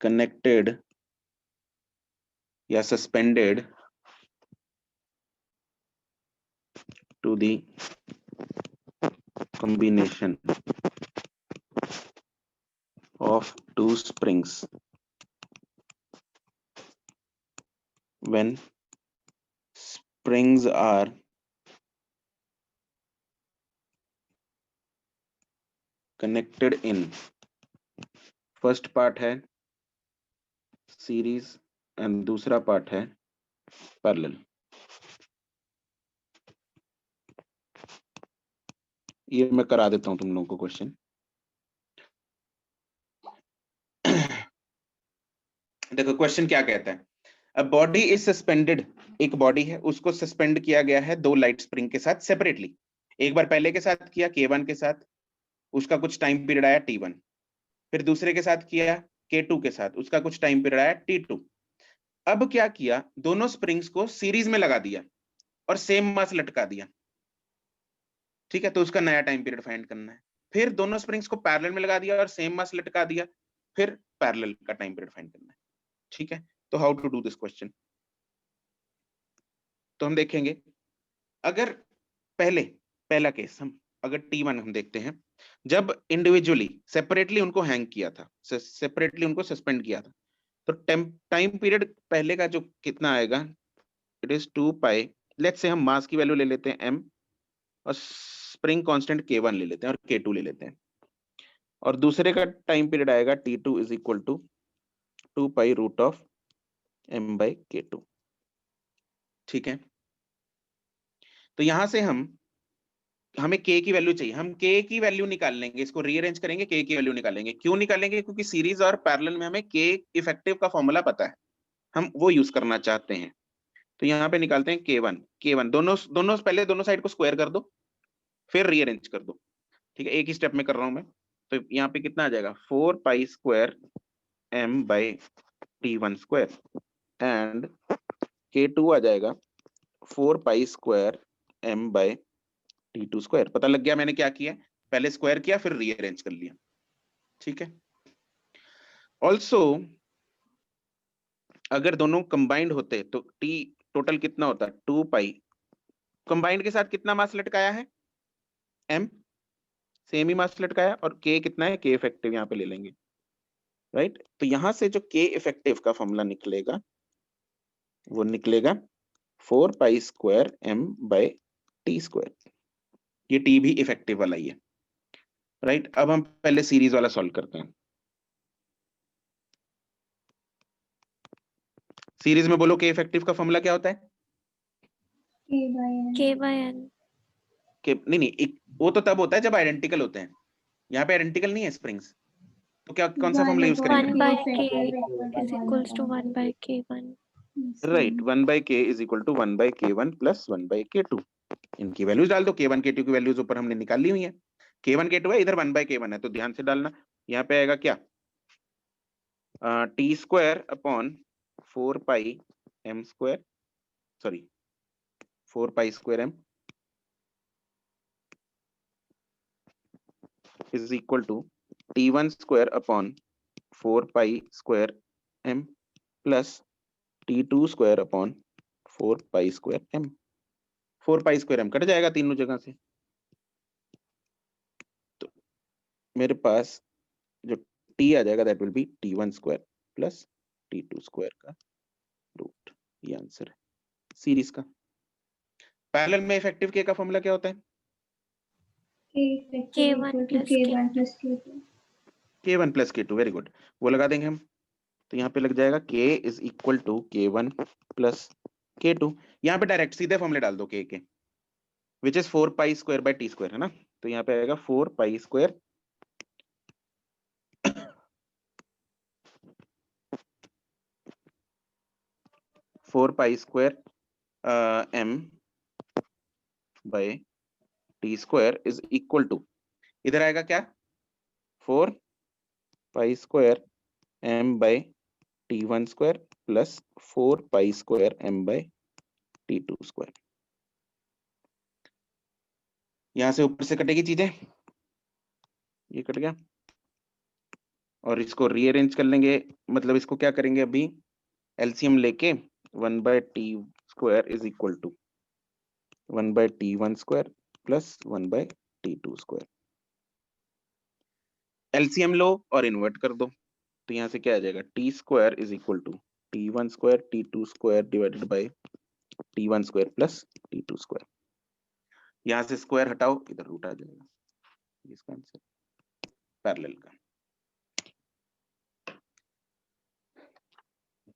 Speaker 1: connected या suspended to the combination of two springs when springs are connected in। First part है series and दूसरा part है parallel. ये मैं करा देता हूं तुम लोगों को क्वेश्चन। देखो क्वेश्चन क्या कहता है, अ बॉडी इज सस्पेंडेड, एक बॉडी है उसको सस्पेंड किया गया है दो लाइट स्प्रिंग के साथ सेपरेटली। एक बार पहले के साथ किया K1 के साथ, उसका कुछ टाइम पीरियड आया T1, फिर दूसरे के साथ किया K2 के साथ, उसका कुछ टाइम पीरियड आया T2। अब क्या किया, दोनों स्प्रिंग्स को सीरीज में लगा दिया और सेम मास लटका दिया, ठीक है, तो उसका नया टाइम पीरियड फाइंड करना है। फिर दोनों स्प्रिंग्स को पैरेलल में लगा दिया और सेम मास लटका दिया, फिर पैरेलल का टाइम पीरियड फाइंड करना है, ठीक है। तो how to do this question, तो हम देखेंगे, अगर पहला केस हम अगर T1 हम देखते हैं, जब इंडिविजुअली सेपरेटली उनको हैंग किया था, सेपरेटली उनको सस्पेंड किया था, तो टाइम पीरियड पहले का जो कितना आएगा, it is 2 pi, let's say हम मास की वैल्यू ले लेते हैं m और स्प्रिंग कांस्टेंट K1 ले लेते हैं और K2 ले लेते हैं, और दूसरे का टाइम पीरियड आएगा T2 is equal to 2 pi root of m by K2, ठीक है। तो यहां से हमें K की वैल्यू चाहिए, हम K की वैल्यू निकाल लेंगे, इसको रीअरेंज करेंगे, K की वैल्यू निकालेंगे। क्यों निकालेंगे, क्योंकि सीरीज और पैरेलल में हमें K इफेक्टिव का फॉर्मूला पता है, हम वो यूज करना चाहते हैं। तो यहाँ पे निकालते हैं K1 दोनों पहले दोनों साइड को स्क्वायर कर दो, फिर रीअरेंज कर दो, ठीक है, एक ही स्टेप में कर रहा हूं मैं। तो यहाँ पे कितना आ जाएगा, 4 pi square m by T1 square, and K2 आ जाएगा 4 pi square m by T2 square. पता लग गया मैंने क्या किया, पहले स्क्वायर किया फिर रीअरेंज कर लिया, ठीक है। ऑल्सो अगर दोनों कंबाइंड होते तो T टोटल कितना होता, 2 पाई, कंबाइंड के साथ कितना मास लटकाया है, m, सेम ही मास लटकाया, और K कितना है, K इफेक्टिव यहाँ पे ले लेंगे, राइट। तो यहां से जो K इफेक्टिव का फॉर्मूला निकलेगा वो निकलेगा 4 pi square m by T square, ये T भी इफेक्टिव वाला ही है, राइट। अब हम पहले सीरीज वाला सॉल्व करते हैं। सीरीज में बोलो K इफेक्टिव का फॉर्मूला क्या होता है,
Speaker 6: K/N
Speaker 1: नहीं, वो तो तब होता है जब आइडेंटिकल होते हैं, यहाँ पे आइडेंटिकल नहीं है स्प्रिंग्स, तो क्या कौन सा फॉर्मूला यूज करेंगे,
Speaker 6: 1/K is equals to 1/K1
Speaker 1: right, 1/K is equal to 1/K1 plus 1/K2। इनकी वैल्यूज डाल दो, K1 K2 की वैल्यूज ऊपर हमने निकाल ली हुई है, K1 K2 है, इधर 1/K1 है, तो ध्यान से डालना। यहाँ पे आएगा क्या, T square upon 4 pi m square, sorry 4 pi square m is equal to T1 square upon 4 pi square m plus T2 square upon 4 pi square m। 4 pi square m cut जाएगा तीनों जगह से, तो मेरे पास जो T आ जाएगा that will B T1 square plus T2 square का root, ये आंसर है सीरीज का। पैरेलल में इफेक्टिव K का फॉर्मूला क्या होता है,
Speaker 6: K1 plus K2
Speaker 1: K1 plus K2, very good, वो लगा देंगे हम। तो यहाँ पे लग जाएगा K is equal to K1 plus K2, यहाँ पे डायरेक्ट सीधे फॉर्मूले डाल दो K के, which is 4 pi square by T square, है ना। तो यहाँ पे आएगा 4 pi square m by T square is equal to, इधर आएगा क्या, 4 pi square m by T1 square plus 4 pi square m by T2 square. यहां से ऊपर से कटेगी चीजें, ये कट गया, और इसको रीअरेंज कर लेंगे, मतलब इसको क्या करेंगे, अभी एलसीएम लेके 1/T square is equal to 1/T1 square plus 1/T2 square. LCM लो और इन्वर्ट कर दो, तो यहाँ से क्या आ जाएगा, T square is equal to T1 square T2 square divided by T1 square plus T2 square. यहाँ से स्क्वायर हटाओ, इधर रूट आ जाएगा, इसका आंसर पैरेलल का।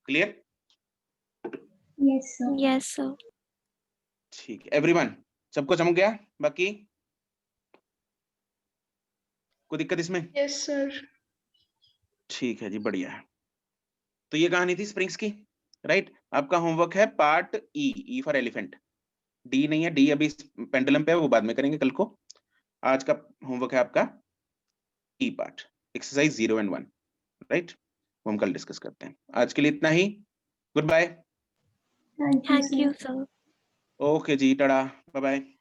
Speaker 1: क्लियर,
Speaker 6: Yes sir
Speaker 1: ठीक है एवरीवन, सबको समझ गया, बाकी कोई दिक्कत इसमें?
Speaker 3: Yes sir.
Speaker 1: ठीक है जी, बढ़िया है। तो ये कहानी थी स्प्रिंग्स की, राइट। आपका होमवर्क है part E for elephant. D नहीं है, डी अभी पेंडुलम पे है, वो बाद में करेंगे कल को। आज का होमवर्क है आपका ई पार्ट, एक्सरसाइज 0 and 1, राइट। वो हम कल डिस्कस करते हैं। आज के लिए इतना ही, good bye.
Speaker 2: Thank you
Speaker 6: thank you
Speaker 2: sir.
Speaker 6: Sir.
Speaker 1: Okay जी, टाटा, बाय बाय।